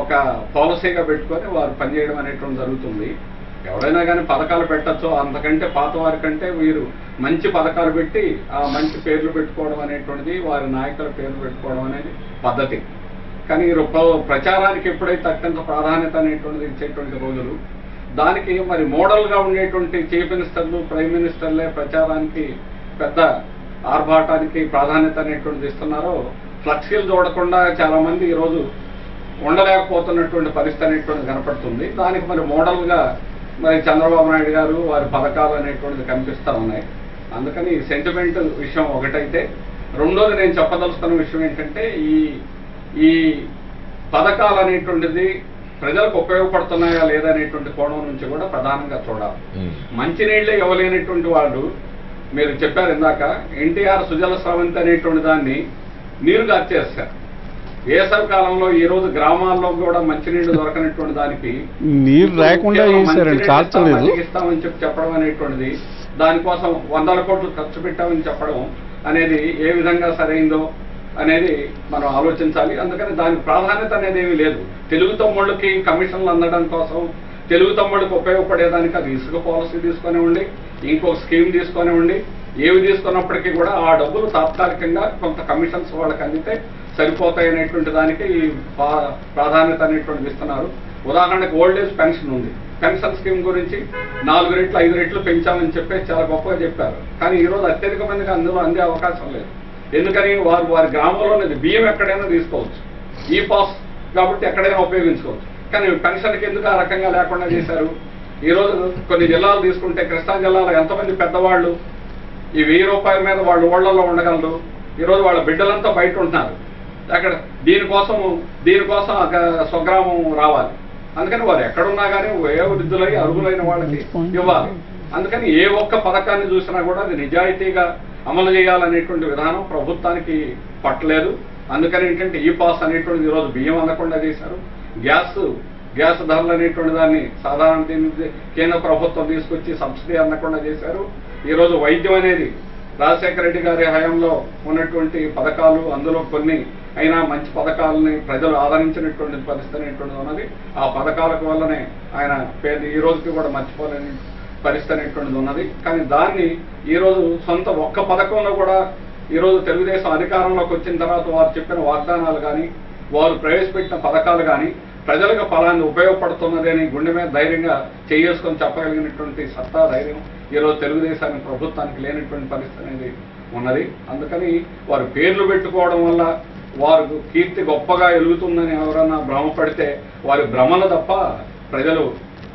ఒక పాలసీగా పెట్టుకొని వారు పనిచేయడం అనేటువంటి జరుగుతుంది. ఎవరైనా కానీ పథకాలు పెట్టచ్చు, అంతకంటే పాత వారి కంటే వీరు మంచి పథకాలు పెట్టి ఆ మంచి పేర్లు పెట్టుకోవడం అనేటువంటిది, వారి నాయకుల పేర్లు పెట్టుకోవడం అనేది పద్ధతి. కానీ ప్రచారానికి ఎప్పుడైతే అత్యంత ప్రాధాన్యత అనేటువంటిది ఇచ్చేటువంటి రోజులు, దానికి మరి మోడల్గా ఉండేటువంటి చీఫ్ మినిస్టర్లు, ప్రైమ్ మినిస్టర్లే ప్రచారానికి పెద్ద ఆర్భాటానికి ప్రాధాన్యత అనేటువంటిది ఇస్తున్నారో, ఫ్లెక్సీలు చూడకుండా చాలా మంది ఈరోజు ఉండలేకపోతున్నటువంటి పరిస్థితి అనేటువంటిది కనపడుతుంది. దానికి మరి మోడల్గా మరి చంద్రబాబు నాయుడు గారు వారి పథకాలు అనేటువంటిది కనిపిస్తూ ఉన్నాయి. అందుకని ఈ సెంటిమెంట్ విషయం ఒకటైతే, రెండోది నేను చెప్పదలుచుకున్న విషయం ఏంటంటే, ఈ పథకాలు అనేటువంటిది ప్రజలకు ఉపయోగపడుతున్నాయా లేదనేటువంటి కోణం నుంచి కూడా ప్రధానంగా చూడాలి. మంచినీళ్లే ఇవ్వలేనటువంటి వాళ్ళు, మీరు చెప్పారు ఇందాక, ఎన్టీఆర్ సుజల స్రవంతి అనేటువంటి దాన్ని నీరు గార్చేస్తారు. వేసవి కాలంలో ఈ రోజు గ్రామాల్లో కూడా మంచినీళ్లు దొరకనటువంటి దానికి నీరు లేకుండా ఇస్తామని చెప్పడం అనేటువంటిది, దానికోసం 100 కోట్లు ఖర్చు పెట్టామని చెప్పడం అనేది ఏ విధంగా సరైందో అనేది మనం ఆలోచించాలి. అందుకని దానికి ప్రాధాన్యత అనేది ఏమీ లేదు. తెలుగు తమ్ముళ్ళకి కమిషన్లు అందడం కోసం, తెలుగు తమ్ముళ్ళకి ఉపయోగపడేదానికి అది ఇసుక పాలసీ తీసుకొనివ్వండి, ఇంకొక స్కీమ్ తీసుకొనివ్వండి, ఏవి తీసుకున్నప్పటికీ కూడా ఆ డబ్బులు తాత్కాలికంగా కొంత కమిషన్స్ వాళ్ళకి అందితే సరిపోతాయి అనేటువంటి దానికి ఈ ప్రాధాన్యత అనేటువంటిది ఇస్తున్నారు. ఉదాహరణకు ఓల్డ్ ఏజ్ పెన్షన్ ఉంది. పెన్షన్ స్కీమ్ గురించి 4 రెట్లు 5 రెట్లు పెంచామని చెప్పేసి చాలా గొప్పగా చెప్పారు. కానీ ఈరోజు అత్యధిక మందికి అందులో అందే అవకాశం లేదు. ఎందుకని వారి గ్రామంలోనే బియ్యం ఎక్కడైనా తీసుకోవచ్చు, ఈ పాస్ కాబట్టి ఎక్కడైనా ఉపయోగించుకోవచ్చు. కానీ పెన్షన్కి ఎందుకు ఆ రకంగా లేకుండా చేశారు? ఈరోజు కొన్ని జిల్లాలు తీసుకుంటే, కృష్ణా జిల్లాలో ఎంతమంది పెద్దవాళ్ళు ఈ 1000 రూపాయల మీద వాళ్ళ ఊళ్ళల్లో ఉండగలరు? ఈరోజు వాళ్ళ బిడ్డలంతా బయట ఉంటున్నారు. అక్కడ దీనికోసం స్వగ్రామం రావాలి. అందుకని వారు ఎక్కడున్నా కానీ వయోవృద్ధులై అర్హులైన వాళ్ళకి ఇవ్వాలి. అందుకని ఏ ఒక్క పథకాన్ని చూసినా కూడా అది నిజాయితీగా అమలు చేయాలనేటువంటి విధానం ప్రభుత్వానికి పట్టలేదు. అందుకని ఏంటంటే ఈ పాస్ అనేటువంటిది ఈరోజు బియ్యం అందకుండా చేశారు. గ్యాస్ ధరలు అనేటువంటి దాన్ని సాధారణ కేంద్ర ప్రభుత్వం తీసుకొచ్చి సబ్సిడీ అందకుండా చేశారు. ఈరోజు వైద్యం అనేది రాజశేఖర రెడ్డి గారి హయాంలో ఉన్నటువంటి పథకాలు, అందులో కొన్ని అయినా మంచి పథకాలని ప్రజలు ఆదరించినటువంటి పరిస్థితి అనేటువంటిది ఉన్నది. ఆ పథకాలకు వల్లనే ఆయన పేరు ఈ రోజుకి కూడా మర్చిపోలేని పరిస్థితి అనేటువంటిది ఉన్నది. కానీ దాన్ని ఈరోజు సొంత ఒక్క పథకంలో కూడా ఈరోజు తెలుగుదేశం అధికారంలోకి వచ్చిన తర్వాత వారు చెప్పిన వాగ్దానాలు కానీ వారు ప్రవేశపెట్టిన పథకాలు కానీ ప్రజలకు ఫలాన్ని ఉపయోగపడుతున్నది అని గుండె మీద ధైర్యంగా చేసుకొని చెప్పగలిగినటువంటి సత్తా ధైర్యం ఈరోజు తెలుగుదేశానికి ప్రభుత్వానికి లేనటువంటి పరిస్థితి అనేది ఉన్నది. అందుకని వారు పేర్లు పెట్టుకోవడం వల్ల వారు కీర్తి గొప్పగా ఎలుగుతుందని ఎవరన్నా భ్రమపడితే వారి భ్రమలు తప్ప ప్రజలు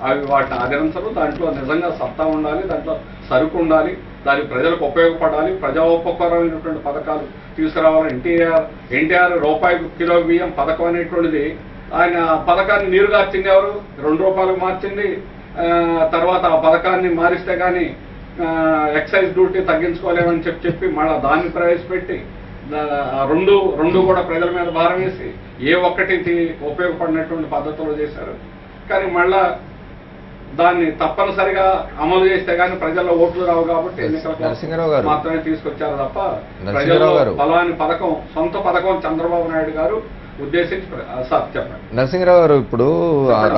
అవి వాటిని ఆదరించరు. దాంట్లో నిజంగా సత్తా ఉండాలి, దాంట్లో సరుకు ఉండాలి, దానికి ప్రజలకు ఉపయోగపడాలి, ప్రజాోపకారమైనటువంటి పథకాలు తీసుకురావాలి. ఎన్టీఆర్ రూపాయికి కిలో బియ్యం పథకం అనేటువంటిది ఆయన పథకాన్ని నీరుగార్చింది ఎవరు? 2 రూపాయలకు మార్చింది. తర్వాత ఆ పథకాన్ని మారిస్తే కానీ ఎక్సైజ్ డ్యూటీ తగ్గించుకోలేమని చెప్పి మళ్ళీ దాన్ని ప్రవేశపెట్టి రెండు కూడా ప్రజల మీద భారం వేసి ఏ ఒక్కటి ఉపయోగపడినటువంటి పద్ధతులు చేశారు. కానీ మళ్ళా దాన్ని తప్పనిసరిగా అమలు చేస్తే కానీ ప్రజల్లో ఓట్లు రావు కాబట్టి ఎన్నికల మాత్రమే తీసుకొచ్చారు తప్ప ప్రజల్లో ఫలాని పథకం సొంత పథకం చంద్రబాబు నాయుడు గారు ఉద్దేశించి సార్ చెప్పండి. నరసింహరావు గారు, ఇప్పుడు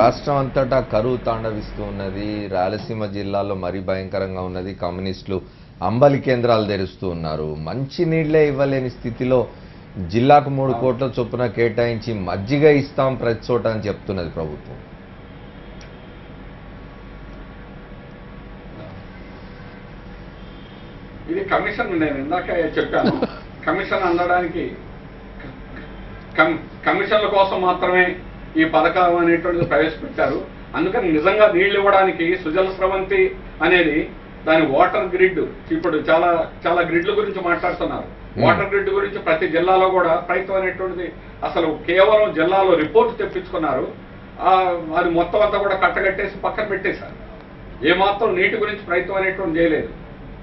రాష్ట్రం అంతటా కరువు తాండవిస్తూ ఉన్నది, రాయలసీమ జిల్లాలో మరీ భయంకరంగా ఉన్నది, కమ్యూనిస్టులు అంబలి కేంద్రాలు తెరుస్తూ ఉన్నారు, మంచి నీళ్లే ఇవ్వలేని స్థితిలో జిల్లాకు 3 కోట్ల చొప్పున కేటాయించి మజ్జిగ ఇస్తాం ప్రతి చోట అని చెప్తున్నది ప్రభుత్వం. ఇది కమిషన్, నేను ఇందాక చెప్పాను, కమిషన్ అందడానికి కమిషన్ల కోసం మాత్రమే ఈ పథకం అనేటువంటిది ప్రవేశపెట్టారు. అందుకని నిజంగా నీళ్లు ఇవ్వడానికి సుజల స్రవంతి అనేది దాని వాటర్ గ్రిడ్, ఇప్పుడు చాలా గ్రిడ్ల గురించి మాట్లాడుతున్నారు. వాటర్ గ్రిడ్ గురించి ప్రతి జిల్లాలో కూడా ప్రయత్నం అనేటువంటిది అసలు కేవలం జిల్లాలో రిపోర్ట్ తెప్పించుకున్నారు. అది మొత్తం అంతా కూడా కట్టగట్టేసి పక్కన పెట్టేశారు. ఏమాత్రం నీటి గురించి ప్రయత్నం అనేటువంటి చేయలేదు.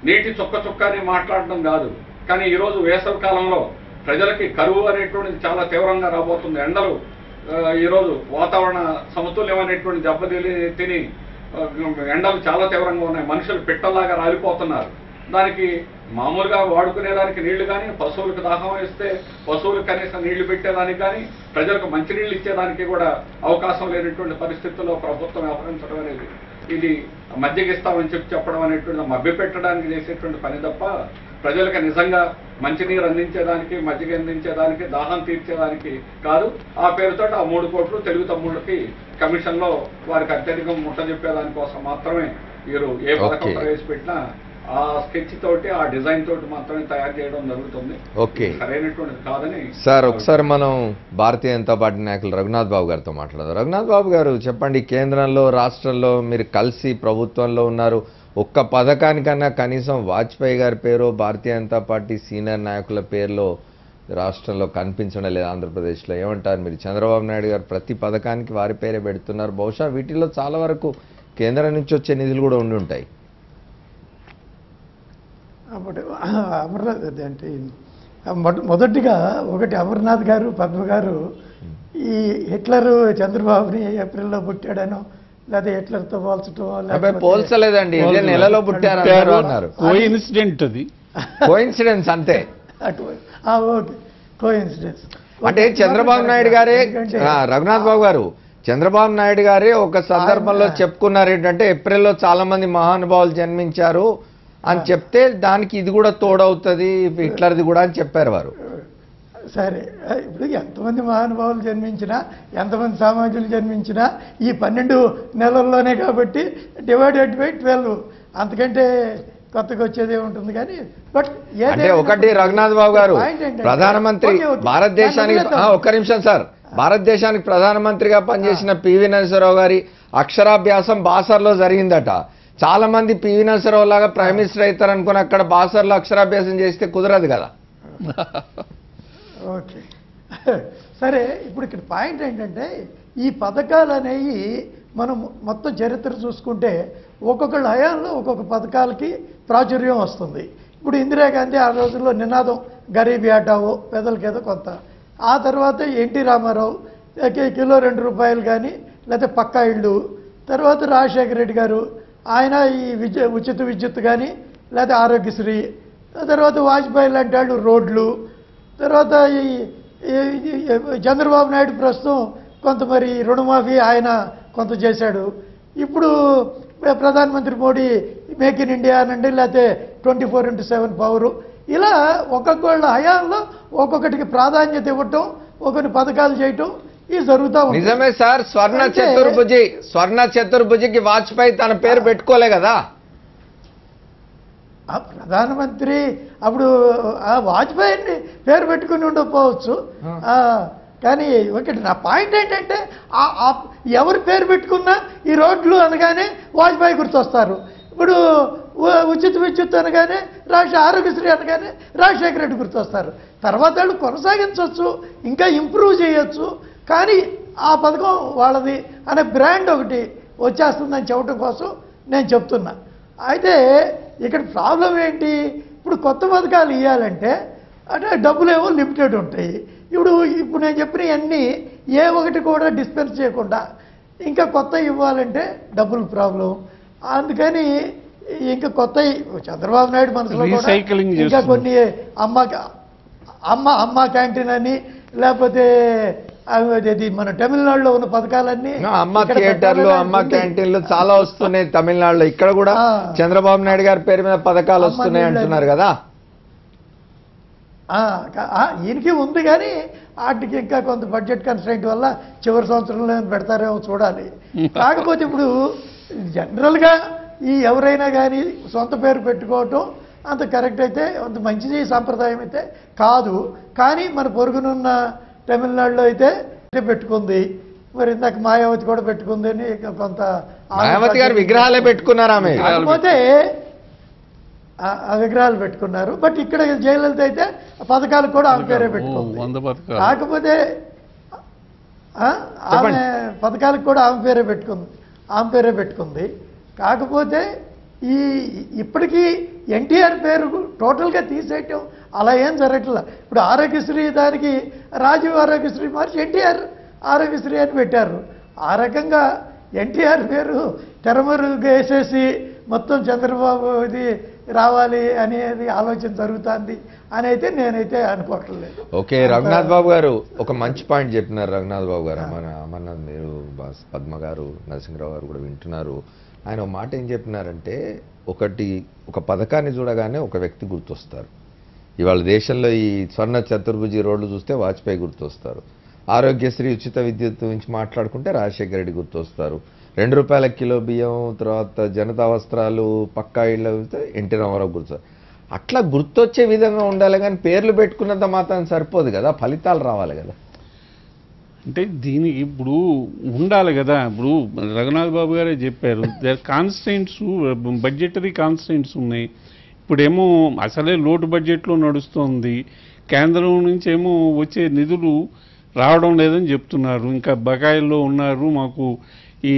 నీటి చుక్క అని మాట్లాడడం కాదు. కానీ ఈరోజు వేసవి కాలంలో ప్రజలకి కరువు అనేటువంటిది చాలా తీవ్రంగా రాబోతుంది. ఎండలు ఈరోజు వాతావరణ సమతుల్యం అనేటువంటి తిని ఎండలు చాలా తీవ్రంగా ఉన్నాయి. మనుషులు పిట్టల్లాగా రాలిపోతున్నారు. దానికి మామూలుగా వాడుకునేదానికి నీళ్లు కానీ, పశువులకు దాహం వేస్తే పశువులకు కనీసం నీళ్లు పెట్టేదానికి కానీ, ప్రజలకు మంచినీళ్ళు ఇచ్చేదానికి కూడా అవకాశం లేనటువంటి పరిస్థితుల్లో ప్రభుత్వం వ్యవహరించడం అనేది ఇది మజ్జిగిస్తామని చెప్పడం అనేటువంటి మభ్యపెట్టడానికి చేసేటువంటి పని తప్ప ప్రజలకు నిజంగా మంచినీరు అందించేదానికి, మజ్జిగ అందించేదానికి, దాహం తీర్చేదానికి కాదు. ఆ పేరుతో ఆ 3 కోట్లు తెలుగు తమ్ముళ్ళకి కమిషన్లో వారికి అత్యధికం ముట్ట చెప్పేదానికోసం మాత్రమే వీరు ఏ పథకం ప్రవేశపెట్టినా ఆ స్కెచ్ తోటి, ఆ డిజైన్ తోటి మాత్రమే తయారు చేయడం జరుగుతుంది. సరైనటువంటిది కాదని సార్, ఒకసారి మనం భారతీయ జనతా పార్టీ నాయకులు రఘునాథ్ బాబు గారితో మాట్లాడదాం. రఘునాథ్ బాబు గారు, చెప్పండి, కేంద్రంలో రాష్ట్రంలో మీరు కలిసి ప్రభుత్వంలో ఉన్నారు. ఒక్క పథకానికన్నా కనీసం వాజ్పేయి గారి పేరు, భారతీయ జనతా పార్టీ సీనియర్ నాయకుల పేర్లో రాష్ట్రంలో కనిపించడం లేదు ఆంధ్రప్రదేశ్లో. ఏమంటారు మీరు? చంద్రబాబు నాయుడు గారు ప్రతి పథకానికి వారి పేరే పెడుతున్నారు. బహుశా వీటిలో చాలా వరకు కేంద్రం నుంచి వచ్చే నిధులు కూడా ఉండి ఉంటాయి. అప్పుడు అమర్నాథ్ అంటే మొదటిగా అమర్నాథ్ గారు, పద్మ గారు ఈ హిట్లరు చంద్రబాబుని ఏప్రిల్లో పుట్టాడనో లేదా హిట్లర్తో పోల్చలేదండి, ఇదే నెలలో పుట్టారు అన్నారు. కోఇన్సిడెంట్ అది, కోఇన్సిడెన్స్ అంతే. ఓకే, కోఇన్సిడెన్స్ అంటే చంద్రబాబు నాయుడు గారే, రఘునాథ్ బాబు గారు, చంద్రబాబు నాయుడు గారే ఒక సందర్భంలో చెప్పుకున్నారు ఏంటంటే ఏప్రిల్లో చాలా మంది మహానుభావులు జన్మించారు అని చెప్తే దానికి ఇది కూడా తోడవుతుంది హిట్లర్ది కూడా అని చెప్పారు వారు. సరే, ఇప్పుడు ఎంతమంది మహానుభావులు జన్మించినా, ఎంతమంది సామాజికులు జన్మించినా ఈ 12 నెలల్లోనే కాబట్టి డివైడెడ్ బై 12, అంతకంటే కొత్తగా వచ్చేదే ఉంటుంది. కానీ బట్ అంటే ఒకటి రఘునాథ్ బాబు గారు, ప్రధానమంత్రి భారతదేశానికి, ఒక్క నిమిషం సార్, భారతదేశానికి ప్రధానమంత్రిగా పనిచేసిన పివి నరసింహారావు గారి అక్షరాభ్యాసం బాసర్లో జరిగిందట. చాలా మంది పివి నరసింహారావు లాగా ప్రైమ్ మినిస్టర్ అవుతారు అనుకుని అక్కడ బాసర్లో అక్షరాభ్యాసం చేస్తే కుదరదు కదా. ఓకే, సరే, ఇప్పుడు ఇక్కడ పాయింట్ ఏంటంటే ఈ పథకాలు అనేవి మనం మొత్తం చరిత్ర చూసుకుంటే ఒక్కొక్కళ్ళ హయాంలో ఒక్కొక్క పథకాలకి ప్రాచుర్యం వస్తుంది. ఇప్పుడు ఇందిరాగాంధీ ఆ రోజుల్లో నినాదం గరీబీ హఠావో, పేదలకేదో కొంత. ఆ తర్వాత ఎన్టీ రామారావు కిలో 2 రూపాయలు కానీ, లేకపోతే పక్కా ఇళ్ళు. తర్వాత రాజశేఖర రెడ్డి గారు, ఆయన ఈ ఉచిత విద్యుత్ కానీ, లేకపోతే ఆరోగ్యశ్రీ. తర్వాత వాజ్పేయి లాంటి వాళ్ళు రోడ్లు. తర్వాత చంద్రబాబు నాయుడు ప్రస్తుతం కొంత మరి రుణమాఫీ ఆయన కొంత చేశాడు. ఇప్పుడు ప్రధానమంత్రి మోడీ మేక్ ఇన్ ఇండియా అనండి, లేకపోతే 24/7 పవరు, ఇలా ఒక్కొక్కళ్ళ హయాంలో ఒక్కొక్కటికి ప్రాధాన్యత ఇవ్వటం, ఒకరిని పథకాలు చేయటం ఇది జరుగుతూ ఉంది. నిజమే సార్. స్వర్ణ చతుర్భుజికి వాజ్పేయి తన పేరు పెట్టుకోలే కదా. ఆ ప్రధానమంత్రి అప్పుడు ఆ వాజ్పేయిని పేరు పెట్టుకుని ఉండకపోవచ్చు, కానీ ఒకటి నా పాయింట్ ఏంటంటే ఎవరు పేరు పెట్టుకున్నా ఈ రోడ్లు అనగానే వాజ్పేయి గుర్తొస్తారు. ఇప్పుడు ఉచిత విద్యుత్ అనగానే ఆరోగ్యశ్రీ అనగానే రాజశేఖర రెడ్డి గుర్తొస్తారు. తర్వాత వాళ్ళు కొనసాగించవచ్చు, ఇంకా ఇంప్రూవ్ చేయొచ్చు, కానీ ఆ పథకం వాళ్ళది అనే బ్రాండ్ ఒకటి వచ్చేస్తుందని చెప్పడం కోసం నేను చెప్తున్నా. అయితే ఇక్కడ ప్రాబ్లం ఏంటి, ఇప్పుడు కొత్త పథకాలు ఇవ్వాలంటే అంటే డబ్బులేమో లిమిటెడ్ ఉంటాయి. ఇప్పుడు నేను చెప్పినవన్నీ ఏ ఒకటి కూడా డిస్పెన్స్ చేయకుండా ఇంకా కొత్త ఇవ్వాలంటే డబ్బులు ప్రాబ్లం. అందుకని ఇంకా కొత్త చంద్రబాబు నాయుడు మనసులో ఇంకా కొన్ని అమ్మ క్యాంటీన్ అని, లేకపోతే అది మన తమిళనాడులో ఉన్న పథకాలన్నీ అమ్మ థియేటర్లు, అమ్మ క్యాంటీన్లు చాలా వస్తున్నాయి తమిళనాడులో. ఇక్కడ కూడా చంద్రబాబు నాయుడు గారి పేరు మీద పథకాలు వస్తున్నాయి అంటున్నారు కదా. ఈయనకి ఉంది, కానీ వాటికి ఇంకా కొంత బడ్జెట్ కన్స్ట్రైంట్ వల్ల చివరి సంవత్సరంలో పెడతారేమో చూడాలి. కాకపోతే ఇప్పుడు జనరల్గా ఎవరైనా కానీ సొంత పేరు పెట్టుకోవటం అంత కరెక్ట్ అయితే, అంత మంచిది సాంప్రదాయం అయితే కాదు. కానీ మన పొరుగునున్న తమిళనాడులో అయితే పెట్టుకుంది, మరి ఇందాక మాయావతి కూడా పెట్టుకుంది అని కొంత మాయావతి గారు విగ్రహాలే పెట్టుకున్నారు. ఆమె కాకపోతే ఆ విగ్రహాలు పెట్టుకున్నారు. బట్ ఇక్కడ జయలలిత అయితే పథకాలు కూడా ఆమె పేరే పెట్టుకుంది. కాకపోతే ఆమె పథకాలకు కూడా ఆమె పేరే పెట్టుకుంది. కాకపోతే ఇప్పటికీ ఎన్టీఆర్ పేరు టోటల్గా తీసేయటం అలా ఏం జరగట్లా. ఇప్పుడు ఆరోగ్యశ్రీ దానికి రాజీవ్ ఆరోగ్యశ్రీ మార్చి ఎన్టీఆర్ ఆరోగ్యశ్రీ అని పెట్టారు. ఆ రకంగా ఎన్టీఆర్ పేరు తెరమరుగా వేసేసి మొత్తం చంద్రబాబు ఇది రావాలి అనేది ఆలోచన జరుగుతుంది అని అయితే నేనైతే అనుకోవట్లేదు. ఓకే, రఘునాథ్ బాబు గారు ఒక మంచి పాయింట్ చెప్పినారు. రఘునాథ్ బాబు గారు, అమర్నాథ్ మీరు, పద్మ గారు, నరసింహరావు గారు కూడా వింటున్నారు. ఆయన ఒక మాట ఏం చెప్పినారంటే, ఒక పథకాన్ని చూడగానే ఒక వ్యక్తి గుర్తొస్తారు. ఇవాళ దేశంలో ఈ స్వర్ణ చతుర్భుజి రోడ్లు చూస్తే వాజ్పేయి గుర్తొస్తారు. ఆరోగ్యశ్రీ ఉచిత విద్యుత్ గురించి మాట్లాడుకుంటే రాజశేఖర రెడ్డి గుర్తొస్తారు. 2 రూపాయల కిలో బియ్యం, తర్వాత జనతా వస్త్రాలు, పక్కా ఇళ్ళ ఎన్టీ రామారావు గుర్తొస్తారు. అట్లా గుర్తొచ్చే విధంగా ఉండాలి, కానీ పేర్లు పెట్టుకున్నంత మాత్రం సరిపోదు కదా, ఫలితాలు రావాలి కదా. అంటే దీనికి ఇప్పుడు ఉండాలి కదా. ఇప్పుడు రఘునాథ్ బాబు గారే చెప్పారు, కాన్స్టెంట్స్, బడ్జెటరీ కాన్స్టెంట్స్ ఉన్నాయి. ఇప్పుడేమో అసలే లోటు బడ్జెట్లో నడుస్తోంది, కేంద్రం నుంచి ఏమో వచ్చే నిధులు రావడం లేదని చెప్తున్నారు. ఇంకా బకాయిల్లో ఉన్నారు. మాకు ఈ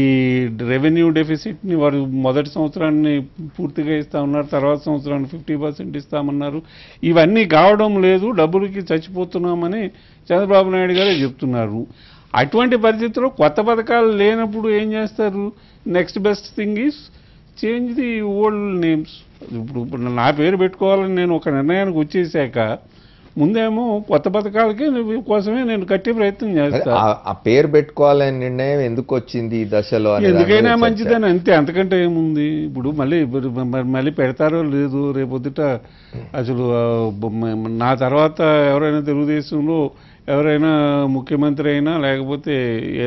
రెవెన్యూ డెఫిసిట్ని వారు మొదటి సంవత్సరాన్ని పూర్తిగా ఇస్తా ఉన్నారు, తర్వాత సంవత్సరాన్ని 50% ఇస్తామన్నారు. ఇవన్నీ కావడం లేదు, డబ్బులకి చచ్చిపోతున్నామని చంద్రబాబు నాయుడు గారే చెప్తున్నారు. అటువంటి పరిస్థితుల్లో కొత్త పథకాలు లేనప్పుడు ఏం చేస్తారు? Next best thing is change the old names. ఇప్పుడు నా పేరు పెట్టుకోవాలని నేను ఒక నిర్ణయానికి వచ్చేసాక ముందేమో కొత్త పథకాలకి కోసమే నేను గట్టి ప్రయత్నం చేస్తాను. ఆ పేరు పెట్టుకోవాలనే నిర్ణయం ఎందుకు వచ్చింది ఈ దశలో? ఎందుకైనా మంచిదని, అంతే, అంతకంటే ఏముంది. ఇప్పుడు మళ్ళీ పెడతారో లేదు రేపొద్దుట. అసలు నా తర్వాత ఎవరైనా తెలుగుదేశంలో ఎవరైనా ముఖ్యమంత్రి అయినా లేకపోతే ఏ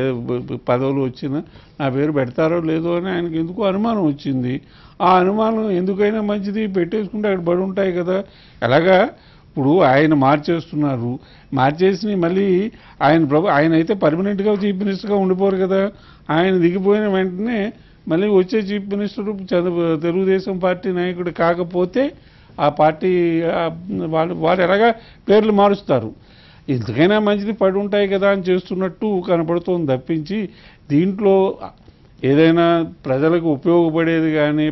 పదవులు వచ్చినా నా పేరు పెడతారో లేదో అని ఆయనకి ఎందుకు అనుమానం వచ్చింది. ఆ అనుమానం ఎందుకైనా మంచిది, పెట్టేసుకుంటే అక్కడ పడి ఉంటాయి కదా. ఎలాగా ఇప్పుడు ఆయన మార్చేస్తున్నారు, మార్చేసి మళ్ళీ ఆయన అయితే పర్మనెంట్గా చీఫ్ మినిస్టర్గా ఉండిపోరు కదా. ఆయన దిగిపోయిన వెంటనే మళ్ళీ వచ్చే చీఫ్ మినిస్టర్ తెలుగుదేశం పార్టీ నాయకుడు కాకపోతే ఆ పార్టీ వాళ్ళు ఎలాగా పేర్లు మారుస్తారు. ఇంతకైనా మంచిది పడి ఉంటాయి కదా అని చేస్తున్నట్టు కనపడుతోంది తప్పించి దీంట్లో ఏదైనా ప్రజలకు ఉపయోగపడేది కానీ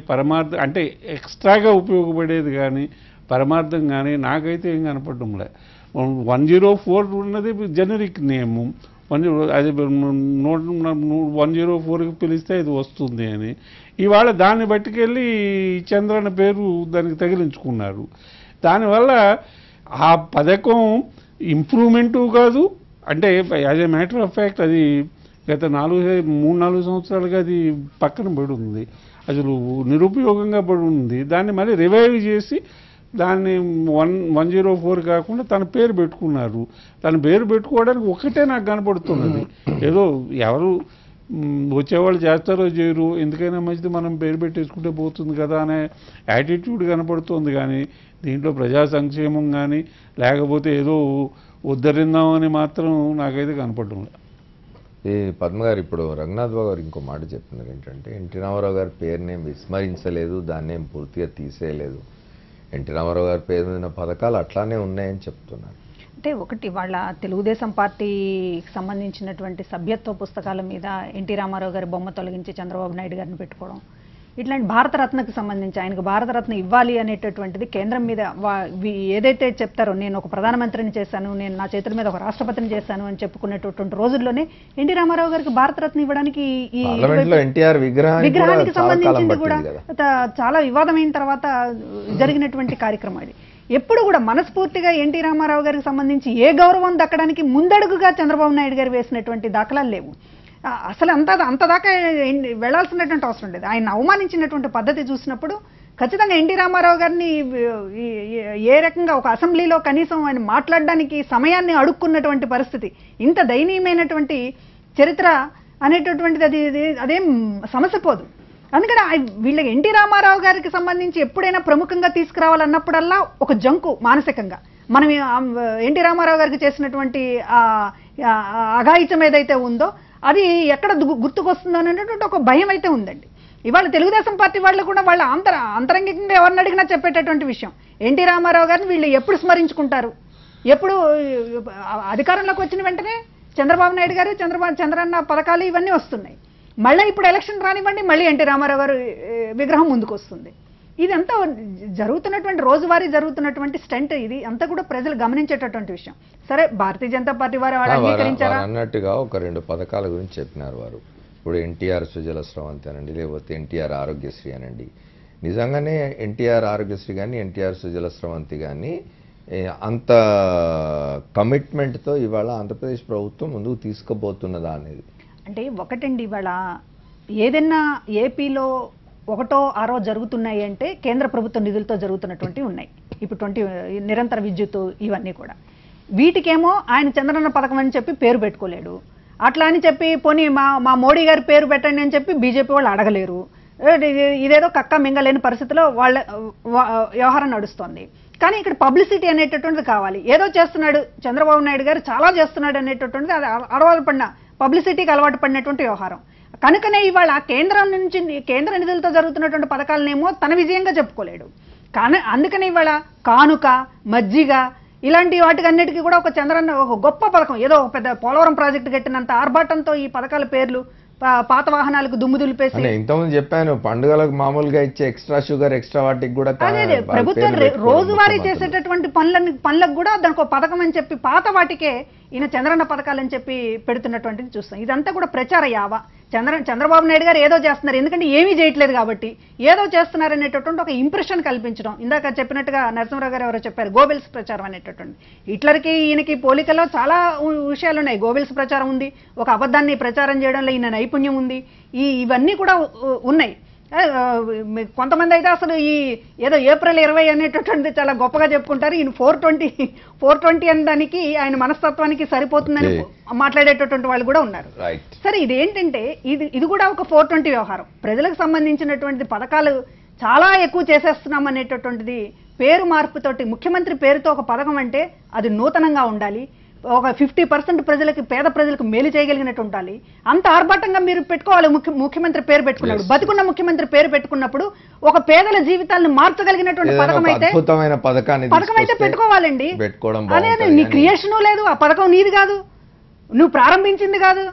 అంటే ఎక్స్ట్రాగా ఉపయోగపడేది కానీ పరమార్థం కానీ నాకైతే ఏం కనపడడంలే. 104 ఉన్నది జనరిక్ నేము, అది 104కి పిలిస్తే ఇది వస్తుంది అని ఇవాళ దాన్ని బట్టుకెళ్ళి చంద్రన్న పేరు దానికి తగిలించుకున్నారు. దానివల్ల ఆ పథకం ఇంప్రూవ్మెంటు కాదు. అంటే as a matter of fact అది గత 3-4 సంవత్సరాలుగా అది పక్కన పడి ఉంది, అసలు నిరుపయోగంగా పడి ఉంది. దాన్ని మళ్ళీ రివైవ్ చేసి దాన్ని 104 కాకుండా తన పేరు పెట్టుకున్నారు. తన పేరు పెట్టుకోవడానికి ఒకటే నాకు కనపడుతున్నది, ఏదో ఎవరు వచ్చేవాళ్ళు చేస్తారో చేయరు, ఎందుకైనా మంచిది మనం పేరు పెట్టేసుకుంటే పోతుంది కదా అనే యాటిట్యూడ్ కనపడుతుంది. కానీ దీంట్లో ప్రజా సంక్షేమం కానీ లేకపోతే ఏదో ఉద్ధరిందామని మాత్రం నాకైతే కనపడడం లేదు. ఈ పద్మ గారు ఇప్పుడు రంగనాథ్ బాబు గారు ఇంకో మాట చెప్తున్నారు ఏంటంటే ఎన్టీ రామారావు గారి పేరునేం విస్మరించలేదు, దాన్ని ఏం పూర్తిగా తీసేయలేదు, ఎన్టీ రామారావు గారి పేరు మీద పథకాలు అట్లానే ఉన్నాయని చెప్తున్నారు. అంటే ఒకటి వాళ్ళ తెలుగుదేశం పార్టీకి సంబంధించినటువంటి సభ్యత్వ పుస్తకాల మీద ఎన్టీ రామారావు గారి బొమ్మ తొలగించి చంద్రబాబు నాయుడు గారిని పెట్టుకోవడం, ఇట్లాంటి భారతరత్నకు సంబంధించి ఆయనకు భారతరత్న ఇవ్వాలి అనేటటువంటిది కేంద్రం మీద ఏదైతే చెప్తారో, నేను ఒక ప్రధానమంత్రిని చేశాను, నేను నా చేతుల మీద ఒక రాష్ట్రపతిని చేశాను అని చెప్పుకునేటటువంటి రోజుల్లోనే ఎన్టీ రామారావు గారికి భారతరత్న ఇవ్వడానికి ఈ విగ్రహానికి సంబంధించింది కూడా చాలా వివాదమైన తర్వాత జరిగినటువంటి కార్యక్రమం అది. ఎప్పుడు కూడా మనస్ఫూర్తిగా ఎన్టీ రామారావు గారికి సంబంధించి ఏ గౌరవం దక్కడానికి ముందడుగుగా చంద్రబాబు నాయుడు గారు వేసినటువంటి దాఖలాలు లేవు. అసలు అంత దాకా వెళ్లాల్సినటువంటి అవసరం లేదు. ఆయన అవమానించినటువంటి పద్ధతి చూసినప్పుడు ఖచ్చితంగా ఎన్టీ రామారావు గారిని ఏ రకంగా ఒక అసెంబ్లీలో కనీసం ఆయన మాట్లాడడానికి సమయాన్ని అడుక్కున్నటువంటి పరిస్థితి, ఇంత దయనీయమైనటువంటి చరిత్ర అనేటటువంటిది అదేం సమస్య పోదు. అందుకని వీళ్ళకి ఎన్టీ రామారావు గారికి సంబంధించి ఎప్పుడైనా ప్రముఖంగా తీసుకురావాలన్నప్పుడల్లా ఒక జంకు మానసికంగా మనం ఎన్టీ రామారావు గారికి చేసినటువంటి అఘాయిత్యం ఏదైతే ఉందో అది ఎక్కడ గుర్తుకొస్తుందో అనేటువంటి ఒక భయం అయితే ఉందండి. ఇవాళ తెలుగుదేశం పార్టీ వాళ్ళు కూడా వాళ్ళ అంతరంగికంగా ఎవరిని అడిగినా చెప్పేటటువంటి విషయం, ఎన్టీ రామారావు గారిని వీళ్ళు ఎప్పుడు స్మరించుకుంటారు, ఎప్పుడు అధికారంలోకి వచ్చిన వెంటనే చంద్రబాబు నాయుడు గారు చంద్రన్న పథకాలు ఇవన్నీ వస్తున్నాయి, మళ్ళీ ఇప్పుడు ఎలక్షన్ రానివ్వండి మళ్ళీ ఎన్టీ రామారావు గారు విగ్రహం ముందుకు వస్తుంది. ఇదంతా జరుగుతున్నటువంటి రోజువారీ జరుగుతున్నటువంటి స్టంట్, ఇది అంతా కూడా ప్రజలు గమనించేటటువంటి విషయం. సరే భారతీయ జనతా పార్టీ వారు అంగీకరించారా అన్నట్టుగా ఒక 2 పథకాల గురించి చెప్పినారు వారు. ఇప్పుడు ఎన్టీఆర్ సుజల స్రవంతి అనండి, లేకపోతే ఎన్టీఆర్ ఆరోగ్యశ్రీ అనండి. నిజంగానే ఎన్టీఆర్ ఆరోగ్యశ్రీ కానీ ఎన్టీఆర్ సుజల స్రవంతి కానీ అంత కమిట్మెంట్తో ఇవాళ ఆంధ్రప్రదేశ్ ప్రభుత్వం ముందుకు తీసుకుపోతున్నదా అనేది అంటే ఒకటండి, ఇవాళ ఏదైనా ఏపీలో 1, 6 జరుగుతున్నాయి అంటే కేంద్ర ప్రభుత్వ నిధులతో జరుగుతున్నటువంటి ఉన్నాయి. ఇప్పుడు నిరంతర విద్యుత్ ఇవన్నీ కూడా వీటికేమో ఆయన చంద్రన్న పథకం అని చెప్పి పేరు పెట్టుకోలేడు. అట్లా అని చెప్పి పోనీ మా మోడీ గారి పేరు పెట్టండి అని చెప్పి బీజేపీ వాళ్ళు అడగలేరు. ఇదేదో కక్క మింగలేని పరిస్థితిలో వాళ్ళ వ్యవహారం నడుస్తోంది. కానీ ఇక్కడ పబ్లిసిటీ అనేటటువంటిది కావాలి. ఏదో చేస్తున్నాడు చంద్రబాబు నాయుడు గారు, చాలా చేస్తున్నాడు అనేటటువంటిది అది అలవాటు పడిన పబ్లిసిటీకి అలవాటు పడినటువంటి వ్యవహారం. కనుకనే ఇవాళ కేంద్ర నిధులతో జరుగుతున్నటువంటి పథకాలనేమో తన విజయంగా చెప్పుకోలేడు. కానీ అందుకనే ఇవాళ కానుక, మజ్జిగ ఇలాంటి వాటికన్నిటికీ కూడా ఒక చంద్రన్న ఒక గొప్ప పథకం, ఏదో ఒక పెద్ద పోలవరం ప్రాజెక్టు కట్టినంత ఆర్భాటంతో ఈ పథకాల పేర్లు పాత వాహనాలకు దుమ్ము దులిపేసి, ఇంతకుముందు చెప్పాను పండుగలకు మామూలుగా ఇచ్చే ఎక్స్ట్రా షుగర్ ఎక్స్ట్రా వాటికి కూడా అదే ప్రభుత్వం రోజువారీ చేసేటటువంటి పనులకు కూడా దానికి ఒక పథకం అని చెప్పి పాత వాటికే ఈయన చంద్రన్న పథకాలని చెప్పి పెడుతున్నటువంటిది చూస్తాం. ఇదంతా కూడా ప్రచార యావ. చంద్రబాబు నాయుడు గారు ఏదో చేస్తున్నారు, ఎందుకంటే ఏమీ చేయట్లేదు కాబట్టి ఏదో చేస్తున్నారు అనేటటువంటి ఒక ఇంప్రెషన్ కల్పించడం. ఇందాక చెప్పినట్టుగా నరసింహరావు గారు ఎవరో చెప్పారు గోబెల్స్ ప్రచారం అనేటటువంటి. హిట్లర్కి ఈయనకి పోలికలో చాలా విషయాలు ఉన్నాయి. గోబెల్స్ ప్రచారం ఉంది, ఒక అబద్ధాన్ని ప్రచారం చేయడంలో ఈయన నైపుణ్యం ఉంది, ఇవన్నీ కూడా ఉన్నాయి. కొంతమంది అయితే అసలు ఈ ఏదో April 20 అనేటటువంటిది చాలా గొప్పగా చెప్పుకుంటారు. ఈయన 420 అనడానికి ఆయన మనస్తత్వానికి సరిపోతుందని మాట్లాడేటటువంటి వాళ్ళు కూడా ఉన్నారు. సరే ఇదేంటంటే ఇది కూడా ఒక 420 వ్యవహారం. ప్రజలకు సంబంధించినటువంటి పథకాలు చాలా ఎక్కువ చేసేస్తున్నాం అనేటటువంటిది పేరు మార్పుతోటి, ముఖ్యమంత్రి పేరుతో ఒక పథకం అంటే అది నూతనంగా ఉండాలి, ఒక 50% ప్రజలకి, పేద ప్రజలకు మేలు చేయగలిగినట్టు ఉండాలి. అంత ఆర్భాటంగా మీరు పెట్టుకోవాలి. ముఖ్యమంత్రి పేరు పెట్టుకున్నాడు, బతుకున్న ముఖ్యమంత్రి పేరు పెట్టుకున్నప్పుడు ఒక పేదల జీవితాలను మార్చగలిగినటువంటి పథకం అయితే పెట్టుకోవాలండి. అనేది నీ క్రియేషను లేదు, ఆ పథకం నీది కాదు, నువ్వు ప్రారంభించింది కాదు.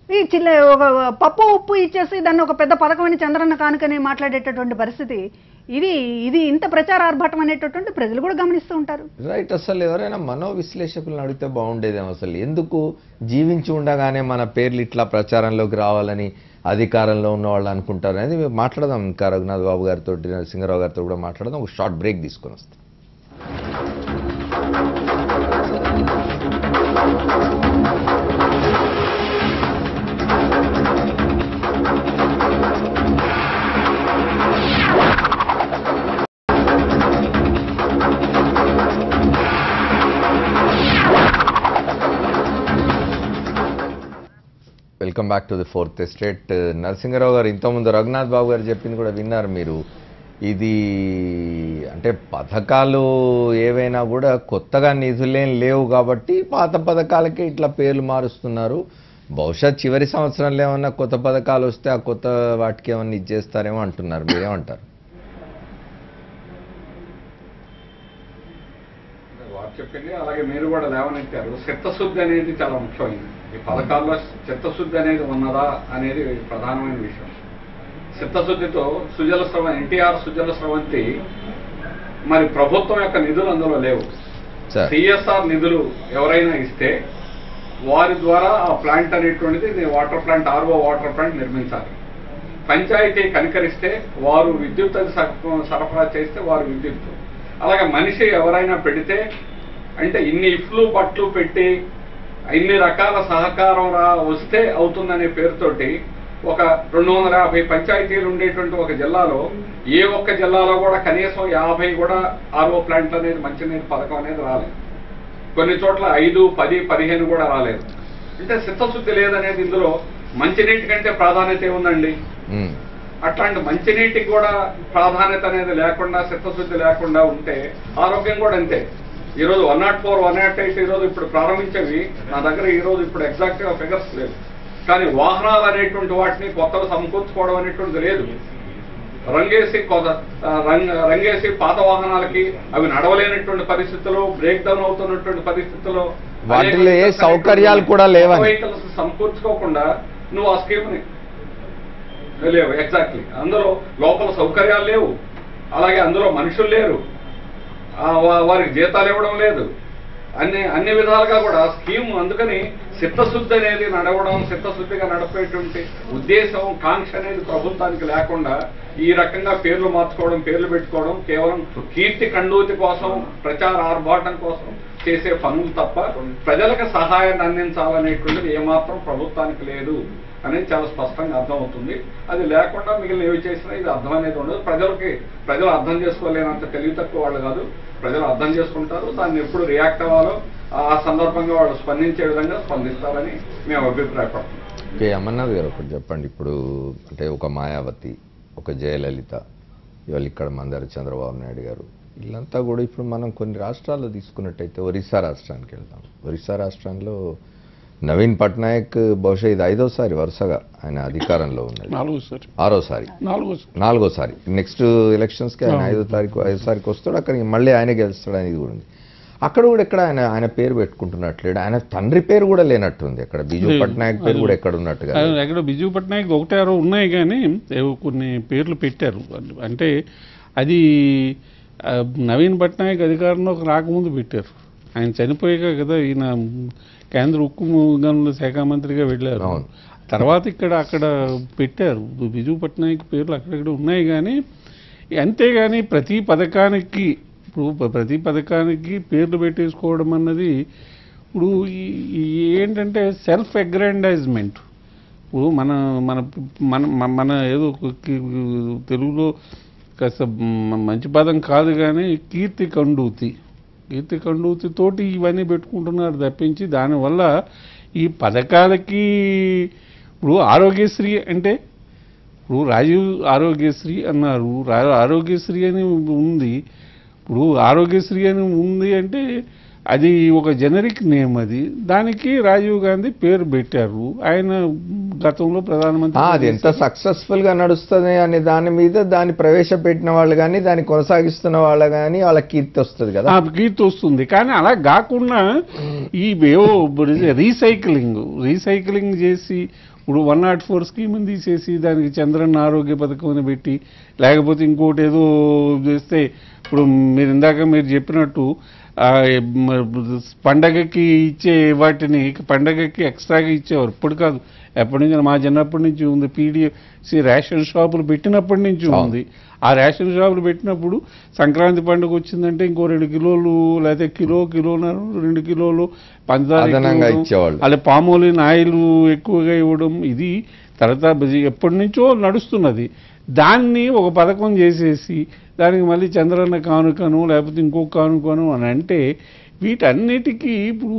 ఈ ఒక పప్పు ఉప్పు ఇచ్చేసి దాన్ని ఒక పెద్ద పథకం అని చంద్రన్న కానుకని మాట్లాడేటటువంటి పరిస్థితి, ఇది ఇంత ప్రచార ఆర్భాటం అనేటటువంటి ప్రజలు కూడా గమనిస్తూ ఉంటారు. రైట్. అసలు ఎవరైనా మనో విశ్లేషకులను అడిగితే బాగుండేదేమో, అసలు ఎందుకు జీవించి ఉండగానే మన పేర్లు ఇట్లా ప్రచారంలోకి రావాలని అధికారంలో ఉన్న వాళ్ళు అనుకుంటారు అనేది మాట్లాడదాం. ఇంకా రఘునాథ్ బాబు గారితో, సింగరావు గారితో కూడా మాట్లాడదాం. ఒక షార్ట్ బ్రేక్ తీసుకొని వస్తాం. Welcome back to the fourth estate. Narasimha Rao garu, ఇంతకుముందు రఘునాథ్ బాబు గారు చెప్పింది కూడా విన్నారు మీరు. ఇది అంటే పథకాలు ఏవైనా కూడా కొత్తగా నిధులేం లేవు కాబట్టి పాత పథకాలకే ఇట్లా పేర్లు మారుస్తున్నారు. బహుశా చివరి సంవత్సరంలో ఏమన్నా కొత్త పథకాలు వస్తే ఆ కొత్త వాటికి ఏమన్నా ఇచ్చేస్తారేమో అంటున్నారు. మీరేమంటారు? వారు చెప్పింది అలాగే మీరు కూడా లేవనెత్తారు. చిత్తశుద్ధి అనేది చాలా ముఖ్యమైనది. ఈ పథకాల్లో చిత్తశుద్ధి అనేది ఉన్నదా అనేది ప్రధానమైన విషయం. చిత్తశుద్ధితో సుజల స్రవంతి, ఎన్టీఆర్ సుజల స్రవంతి, మరి ప్రభుత్వం యొక్క నిధులు అందులో లేవు. సిఎస్ఆర్ నిధులు ఎవరైనా ఇస్తే వారి ద్వారా ఆ ప్లాంట్ అనేటువంటిది water plant, RO water plant నిర్మించాలి. పంచాయతీ కనికరిస్తే వారు విద్యుత్ సరఫరా చేస్తే వారు విద్యుత్. అలాగే మనిషి ఎవరైనా పెడితే, అంటే ఇన్ని ఇఫ్లు బట్లు పెట్టి ఇన్ని రకాల సహకారం వస్తే అవుతుందనే పేరుతోటి ఒక 250 పంచాయతీలు ఉండేటువంటి ఒక జిల్లాలో ఏ ఒక్క జిల్లాలో కూడా కనీసం 50 కూడా ఆర్ఓ ప్లాంట్ అనేది మంచినీరు పథకం అనేది రాలేదు. కొన్ని చోట్ల 5, 10, 15 కూడా రాలేదు. అంటే చిత్తశుద్ధి లేదనేది ఇందులో. మంచినీటి కంటే ప్రాధాన్యత ఏముందండి? అట్లాంటి మంచినీటికి కూడా ప్రాధాన్యత అనేది లేకుండా, చిత్తశుద్ధి లేకుండా ఉంటే ఆరోగ్యం కూడా అంతే. ఈరోజు 104, 108 ఈరోజు ఇప్పుడు ప్రారంభించేవి నా దగ్గర ఈరోజు ఇప్పుడు ఎగ్జాక్ట్ గా ఫిగర్స్ లేవు. కానీ వాహనాలు అనేటువంటి వాటిని కొత్తలు సమకూర్చుకోవడం అనేటువంటిది లేదు. రంగేసి పాత వాహనాలకి అవి నడవలేనటువంటి పరిస్థితుల్లో, బ్రేక్ డౌన్ అవుతున్నటువంటి పరిస్థితుల్లో వాటిలో ఏ సౌకర్యాలు కూడా లేవని వెహికల్స్ సమకూర్చుకోకుండా నువ్వు ఆ స్కీమ్ ని లేవు. ఎగ్జాక్ట్లీ అందులో లోపల సౌకర్యాలు లేవు. అలాగే అందులో మనుషులు లేరు, వారికి జీతాలు ఇవ్వడం లేదు. అన్ని విధాలుగా కూడా స్కీమ్. అందుకని చిత్తశుద్ధి అనేది నడవడం, చిత్తశుద్ధిగా నడిపేటువంటి ఉద్దేశం, కాంక్ష అనేది ప్రభుత్వానికి లేకుండా ఈ రకంగా పేర్లు మార్చుకోవడం, పేర్లు పెట్టుకోవడం కేవలం కీర్తి కండూతి కోసం, ప్రచార ఆర్భాటం కోసం చేసే పనులు తప్ప ప్రజలకు సహాయాన్ని అందించాలనేటువంటిది ఏమాత్రం ప్రభుత్వానికి లేదు అనేది చాలా స్పష్టంగా అర్థమవుతుంది. అది లేకుండా మిగిలిన ఏవి చేసినా ఇది అర్థం అనేది ఉండదు. ప్రజలు అర్థం చేసుకోలేనంత తెలివి తక్కువ వాళ్ళు కాదు. ప్రజలు అర్థం చేసుకుంటారు. దాన్ని ఎప్పుడు రియాక్ట్ అవ్వాలో ఆ సందర్భంగా వాళ్ళు స్పందించే విధంగా స్పందిస్తారని మేము అభిప్రాయపడుతున్నాం. అమర్నాథ్ గారు ఒకటి చెప్పండి. ఇప్పుడు అంటే ఒక మాయావతి, ఒక జయలలిత, ఇవాళ ఇక్కడ మందర చంద్రబాబు నాయుడు గారు, వీళ్ళంతా కూడా ఇప్పుడు మనం కొన్ని రాష్ట్రాల్లో తీసుకున్నట్టయితే ఒరిస్సా రాష్ట్రానికి వెళ్తాం. ఒరిస్సా రాష్ట్రంలో నవీన్ పట్నాయక్ బహుశా ఇది 5వసారి వరుసగా ఆయన అధికారంలో ఉన్నది. 4వసారి. నెక్స్ట్ ఎలక్షన్స్కి ఆయన 5సారికి వస్తాడు. అక్కడికి మళ్ళీ ఆయన గెలుస్తాడు అనేది కూడా ఉంది. అక్కడ కూడా ఎక్కడ ఆయన పేరు పెట్టుకుంటున్నట్లేడు. ఆయన తండ్రి పేరు కూడా లేనట్టుంది. అక్కడ బిజు పట్నాయక్ పేరు కూడా ఎక్కడ ఉన్నట్టుగా. ఎక్కడ బిజు పట్నాయక్ 1-6 ఉన్నాయి కానీ కొన్ని పేర్లు పెట్టారు. అంటే అది నవీన్ పట్నాయక్ అధికారంలోకి రాకముందు పెట్టారు. ఆయన చనిపోయాక కదా ఈయన కేంద్ర ఉక్కు గనుల శాఖ మంత్రిగా వెళ్ళారు. తర్వాత అక్కడ పెట్టారు బిజు పట్నాయక్ పేర్లు అక్కడక్కడ ఉన్నాయి. కానీ అంతేగాని ప్రతి పథకానికి పేర్లు పెట్టేసుకోవడం అన్నది ఇప్పుడు ఏంటంటే సెల్ఫ్ అగ్రాండైజ్మెంట్. ఇప్పుడు మన ఏదో తెలుగులో కాస్త మంచి పదం కాదు కానీ కీర్తి కండూతితోటి ఇవన్నీ పెట్టుకుంటున్నారు తప్పించి దానివల్ల ఈ పథకాలకి ఇప్పుడు ఆరోగ్యశ్రీ అంటే ఇప్పుడు రాజీవ్ ఆరోగ్యశ్రీ అన్నారు. ఆరోగ్యశ్రీ అని ఉంది. ఇప్పుడు ఆరోగ్యశ్రీ అని ఉంది అంటే అది ఒక జనరిక్ నేమ్. దానికి రాజీవ్ గాంధీ పేరు పెట్టారు. ఆయన గతంలో ప్రధానమంత్రి. అది ఎంత సక్సెస్ఫుల్ గా నడుస్తుంది అనే దాని మీద దాన్ని ప్రవేశపెట్టిన వాళ్ళు కానీ దాన్ని కొనసాగిస్తున్న వాళ్ళు కానీ వాళ్ళ కీర్తి వస్తుంది కదా. కీర్తి వస్తుంది. కానీ అలా కాకుండా ఈ రీసైక్లింగ్ చేసి ఇప్పుడు 104 స్కీమ్ని తీసేసి దానికి చంద్రన్న ఆరోగ్య పథకం అని పెట్టి, లేకపోతే ఇంకోటి ఏదో చేస్తే, ఇప్పుడు మీరు చెప్పినట్టు పండగకి ఇచ్చే వాటిని పండగకి ఎక్స్ట్రాగా ఇచ్చేవారు. ఇప్పుడు కాదు, ఎప్పటి నుంచి మా చిన్నప్పటి నుంచి ఉంది. పీడిఎఫ్సి రేషన్ షాపులు పెట్టినప్పటి నుంచి ఉంది. ఆ రేషన్ షాపులు పెట్టినప్పుడు సంక్రాంతి పండుగ వచ్చిందంటే ఇంకో 2 కిలోలు లేకపోతే కిలోన్నర 2 కిలోలు పంచదార ఇచ్చేవాళ్ళు. అలా పామోలిన్ ఆయిల్ ఎక్కువగా ఇవ్వడం. ఇది తర్వాత ఎప్పటి నుంచో నడుస్తున్నది. దాన్ని ఒక పథకం చేసేసి దానికి మళ్ళీ చంద్రన్న కానుకను లేకపోతే ఇంకొక కానుకను అని అంటే వీటన్నిటికీ ఇప్పుడు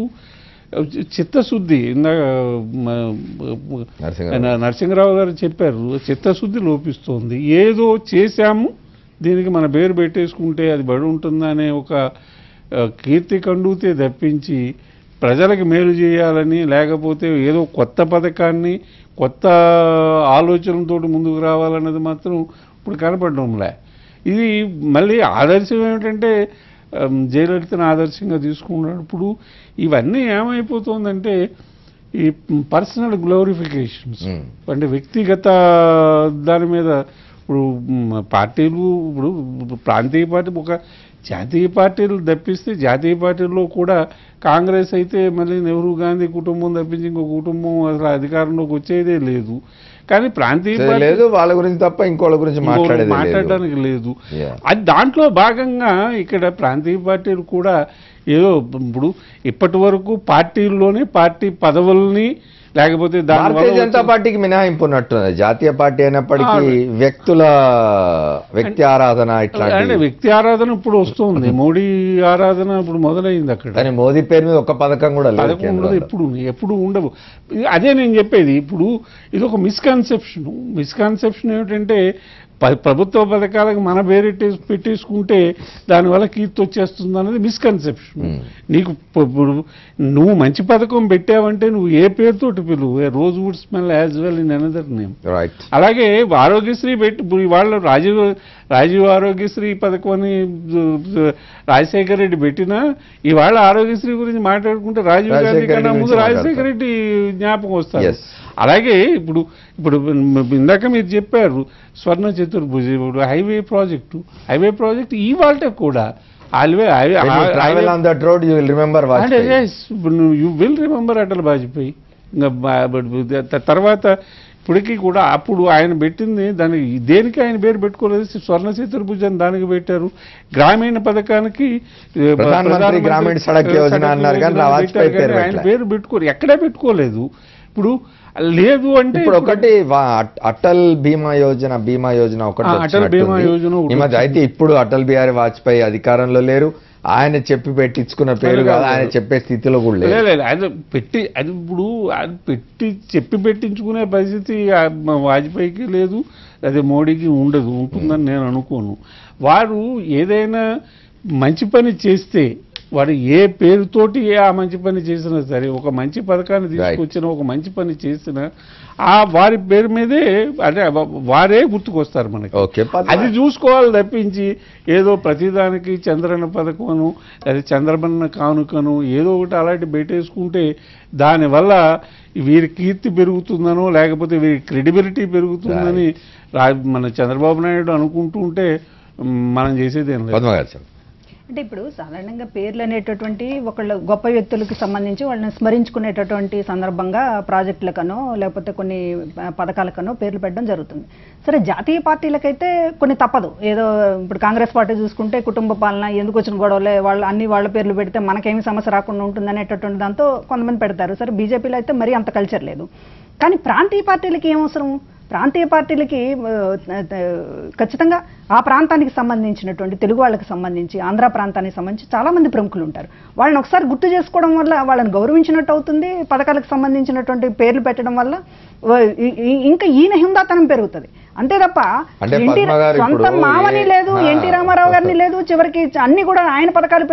చిత్తశుద్ధి ఇందాక నరసింహరావు గారు చెప్పారు, చిత్తశుద్ధి లోపిస్తోంది. ఏదో చేశాము దీనికి మన పేరు పెట్టేసుకుంటే అది బడి ఉంటుందనే ఒక కీర్తి కండూతే తప్పించి ప్రజలకు మేలు చేయాలని, లేకపోతే ఏదో కొత్త పథకాన్ని కొత్త ఆలోచనలతో ముందుకు రావాలన్నది మాత్రం ఇప్పుడు కనపడడంలే. ఇది మళ్ళీ ఆదర్శం ఏమిటంటే జయలలితను ఆదర్శంగా తీసుకున్నప్పుడు ఇవన్నీ ఏమైపోతుందంటే ఈ పర్సనల్ గ్లోరిఫికేషన్స్, అంటే వ్యక్తిగత దాని మీద. ఇప్పుడు పార్టీలు, ఇప్పుడు ప్రాంతీయ పార్టీ ఒక జాతీయ పార్టీలు తప్పిస్తే జాతీయ పార్టీల్లో కూడా కాంగ్రెస్ అయితే మళ్ళీ నెహ్రూ గాంధీ కుటుంబం తప్పించి ఇంకో కుటుంబం అసలు అధికారంలోకి వచ్చేదే లేదు. కానీ ప్రాంతీయ లేదు, వాళ్ళ గురించి తప్ప ఇంకోళ్ళ గురించి మాట్లాడడానికి లేదు. అది దాంట్లో భాగంగా ఇక్కడ ప్రాంతీయ పార్టీలు కూడా ఏదో ఇప్పుడు ఇప్పటి వరకు పార్టీల్లోనే పార్టీ పదవుల్ని, లేకపోతే భారతీయ జనతా పార్టీకి మినహాయింపు ఉన్నట్టున్నది. జాతీయ పార్టీ అయినప్పటికీ వ్యక్తి ఆరాధన ఇట్లా వ్యక్తి ఆరాధన ఇప్పుడు వస్తుంది. మోడీ ఆరాధన ఇప్పుడు మొదలైంది అక్కడ. కానీ మోదీ పేరు మీద ఒక్క పథకం కూడా ఉండదు, ఎప్పుడు ఉండవు. అదే నేను చెప్పేది. ఇప్పుడు ఇది ఒక మిస్కన్సెప్షన్ ఏమిటంటే ప్రభుత్వ పథకాలకు మన పేరు పెట్టేసుకుంటే దానివల్ల కీర్తి వచ్చేస్తుంది అన్నది మిస్కన్సెప్షన్. నీకు ఇప్పుడు నువ్వు మంచి పథకం పెట్టావంటే నువ్వు ఏ పేరుతోటి పిలువు, rose would smell as well in another name. అలాగే ఆరోగ్యశ్రీ పెట్టి వాళ్ళ రాజీవ్ ఆరోగ్యశ్రీ పథకం అని రాజశేఖర రెడ్డి పెట్టినా ఇవాళ ఆరోగ్యశ్రీ గురించి మాట్లాడుకుంటే రాజీవ్ గాంధీ కన్నా ముందు రాజశేఖర రెడ్డి జ్ఞాపకం వస్తారు. అలాగే ఇప్పుడు ఇందాక మీరు చెప్పారు స్వర్ణ చతుర్భుజ, ఇప్పుడు హైవే ప్రాజెక్టు ఇవాళ కూడా you will remember Atal Vajpayee. తర్వాత ఇప్పటికీ కూడా అప్పుడు ఆయన పెట్టింది దానికి దేనికి ఆయన పేరు పెట్టుకోలేదు, స్వర్ణ చతుర్భుజాన్ని దానికి పెట్టారు. గ్రామీణ పథకానికి ఆయన పేరు పెట్టుకోరు, ఎక్కడే పెట్టుకోలేదు. ఇప్పుడు లేదు అంటే ఇప్పుడు ఒకటి అటల్ బీమా యోజన ఒకటి అయితే ఇప్పుడు అటల్ బిహారీ వాజ్పేయి అధికారంలో లేరు. ఆయన చెప్పి పెట్టించుకున్న పేరు కాదు, ఆయన చెప్పే స్థితిలో కూడా లేదు. ఆయన అది ఇప్పుడు పెట్టి చెప్పి పెట్టించుకునే పరిస్థితి వాజ్పేయికి లేదు, అదే మోడీకి ఉంటుందని నేను అనుకోను. వారు ఏదైనా మంచి పని చేస్తే వాడు ఏ పేరుతోటి ఆ మంచి పని చేసినా సరే, ఒక మంచి పథకాన్ని తీసుకొచ్చినా ఒక మంచి పని చేసినా ఆ వారి పేరు మీదే అంటే వారే గుర్తుకొస్తారు మనకి. అది చూసుకోవాలి తప్పించి ఏదో ప్రతిదానికి చంద్రన్న పథకము లేదా చంద్రబన్న కానుకను ఏదో ఒకటి అలాంటి పెట్టేసుకుంటే దానివల్ల వీరి కీర్తి పెరుగుతుందనో లేకపోతే వీరి క్రెడిబిలిటీ పెరుగుతుందని మన చంద్రబాబు నాయుడు అనుకుంటూ ఉంటే మనం చేసేది ఏం లేదు. అంటే ఇప్పుడు సాధారణంగా పేర్లు అనేటటువంటి ఒకళ్ళు గొప్ప వ్యక్తులకు సంబంధించి వాళ్ళని స్మరించుకునేటటువంటి సందర్భంగా ప్రాజెక్టులకనో లేకపోతే కొన్ని పథకాలకనో పేర్లు పెట్టడం జరుగుతుంది. సరే, జాతీయ పార్టీలకైతే కొన్ని తప్పదు. ఏదో ఇప్పుడు కాంగ్రెస్ పార్టీ చూసుకుంటే కుటుంబ పాలన, ఎందుకు వచ్చిన గొడవలే, వాళ్ళ పేర్లు పెడితే మనకేమి సమస్య రాకుండా ఉంటుంది అనేటటువంటి దాంతో కొంతమంది పెడతారు. సరే, బీజేపీలో అయితే మరీ అంత కల్చర్ లేదు. కానీ ప్రాంతీయ పార్టీలకి ఏం అవసరం? ప్రాంతీయ పార్టీలకి ఖచ్చితంగా ఆ ప్రాంతానికి సంబంధించినటువంటి తెలుగు వాళ్ళకి సంబంధించి, ఆంధ్ర ప్రాంతానికి సంబంధించి చాలామంది ప్రముఖులు ఉంటారు. వాళ్ళని ఒకసారి గుర్తు చేసుకోవడం వల్ల వాళ్ళని గౌరవించినట్టు అవుతుంది. పథకాలకు సంబంధించినటువంటి పేర్లు పెట్టడం వల్ల ఇంకా ఈయన హిందాతనం పెరుగుతుంది. అంతే తప్ప సొంత మామని లేదు, ఎన్టీ రామారావు గారిని లేదు, చివరికి అన్ని కూడా ఆయన పథకాలు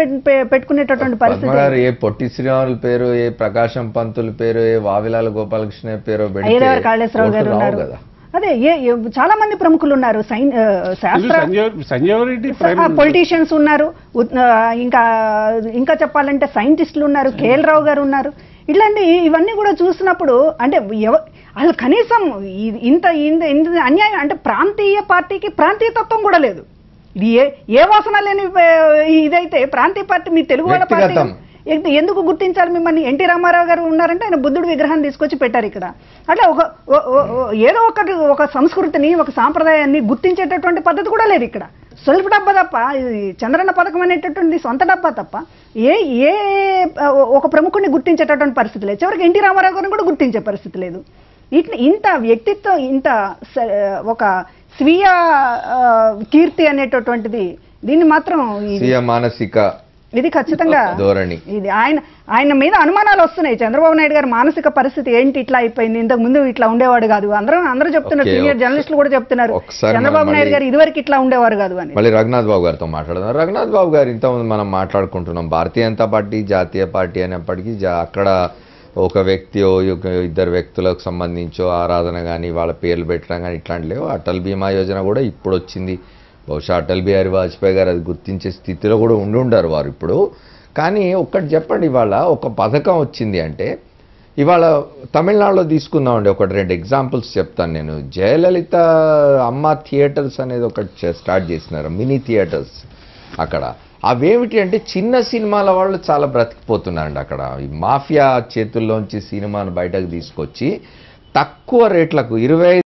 పెట్టుకునేటటువంటి పరిస్థితి. ఏ పొట్టి శ్రీరాముల పేరు, ఏ ప్రకాశం పంతుల పేరు, ఏ వావిలాల గోపాలకృష్ణ పేరు, అయ్యదేవర కాళేశ్వరరావు గారు ఉన్నారు. అదే చాలా మంది ప్రముఖులు ఉన్నారు, శాస్త్ర పొలిటీషియన్స్ ఉన్నారు, ఇంకా చెప్పాలంటే సైంటిస్టులు ఉన్నారు, కేఎల్ రావు గారు ఉన్నారు. ఇవన్నీ కూడా చూసినప్పుడు అంటే అసలు కనీసం ఇంత అన్యాయం అంటే ప్రాంతీయ పార్టీకి ప్రాంతీయ తత్వం కూడా లేదు. ఇది ఏ వాసన లేని ఇదైతే ప్రాంతీయ పార్టీ, మీ తెలుగు వాళ్ళ పార్టీ ఎందుకు గుర్తించాలి మిమ్మల్ని? ఎన్టీ రామారావు గారు ఉన్నారంటే ఆయన బుద్ధుడి విగ్రహాన్ని తీసుకొచ్చి పెట్టారు ఇక్కడ. అట్లా ఏదో ఒక సంస్కృతిని, ఒక సాంప్రదాయాన్ని గుర్తించేటటువంటి పద్ధతి కూడా లేదు ఇక్కడ. స్వల్ప డబ్బా తప్ప, చంద్రన్న పథకం అనేటటువంటి సొంత డబ్బా తప్ప ఏ ఒక ప్రముఖుడిని గుర్తించేటటువంటి పరిస్థితి లేదు. చివరికి ఎన్టీ రామారావు గారిని కూడా గుర్తించే పరిస్థితి లేదు. ఇంత వ్యక్తిత్వం, ఇంత ఒక స్వీయ కీర్తి అనేటటువంటిది, దీన్ని మాత్రం స్వీయ మానసిక ఇది ఖచ్చితంగా ధోరణి. ఇది ఆయన మీద అనుమానాలు వస్తున్నాయి. చంద్రబాబు నాయుడు గారి మానసిక పరిస్థితి ఏంటి ఇట్లా అయిపోయింది, ఇంతకు ముందు ఇట్లా ఉండేవాడు కాదు. అందరూ చెప్తున్నారు, సీనియర్ జర్నలిస్టులు కూడా చెప్తున్నారు చంద్రబాబు నాయుడు గారు ఇదివరకు ఇట్లా ఉండేవారు కాదు అని. మళ్ళీ రఘునాథ్ బాబు గారితో మాట్లాడదాం. రఘునాథ్ బాబు గారు ఇంతకుముందు మనం మాట్లాడుకుంటున్నాం భారతీయ జనతా పార్టీ జాతీయ పార్టీ అనేప్పటికీ అక్కడ ఒక వ్యక్తి ఇద్దరు వ్యక్తులకు సంబంధించో ఆరాధన కానీ వాళ్ళ పేర్లు పెట్టడం కానీ ఇట్లాంటి లేవు. అటల్ బీమా యోజన కూడా ఇప్పుడు వచ్చింది. బహుశా అటల్ బిహారీ వాజ్పేయి గారు అది గుర్తించే స్థితిలో కూడా ఉండారు వారు ఇప్పుడు. కానీ ఒక్కటి చెప్పండి, ఇవాళ ఒక పథకం వచ్చింది అంటే ఇవాళ తమిళనాడులో తీసుకుందామండి. ఒకటి 2 ఎగ్జాంపుల్స్ చెప్తాను నేను. జయలలిత అమ్మ థియేటర్స్ అనేది ఒకటి స్టార్ట్ చేసినారు, మినీ థియేటర్స్. అక్కడ అవేమిటి అంటే చిన్న సినిమాల వాళ్ళు చాలా బ్రతికిపోతున్నారండి అక్కడ. ఈ మాఫియా చేతుల్లోంచి సినిమాను బయటకు తీసుకొచ్చి తక్కువ రేట్లకు 25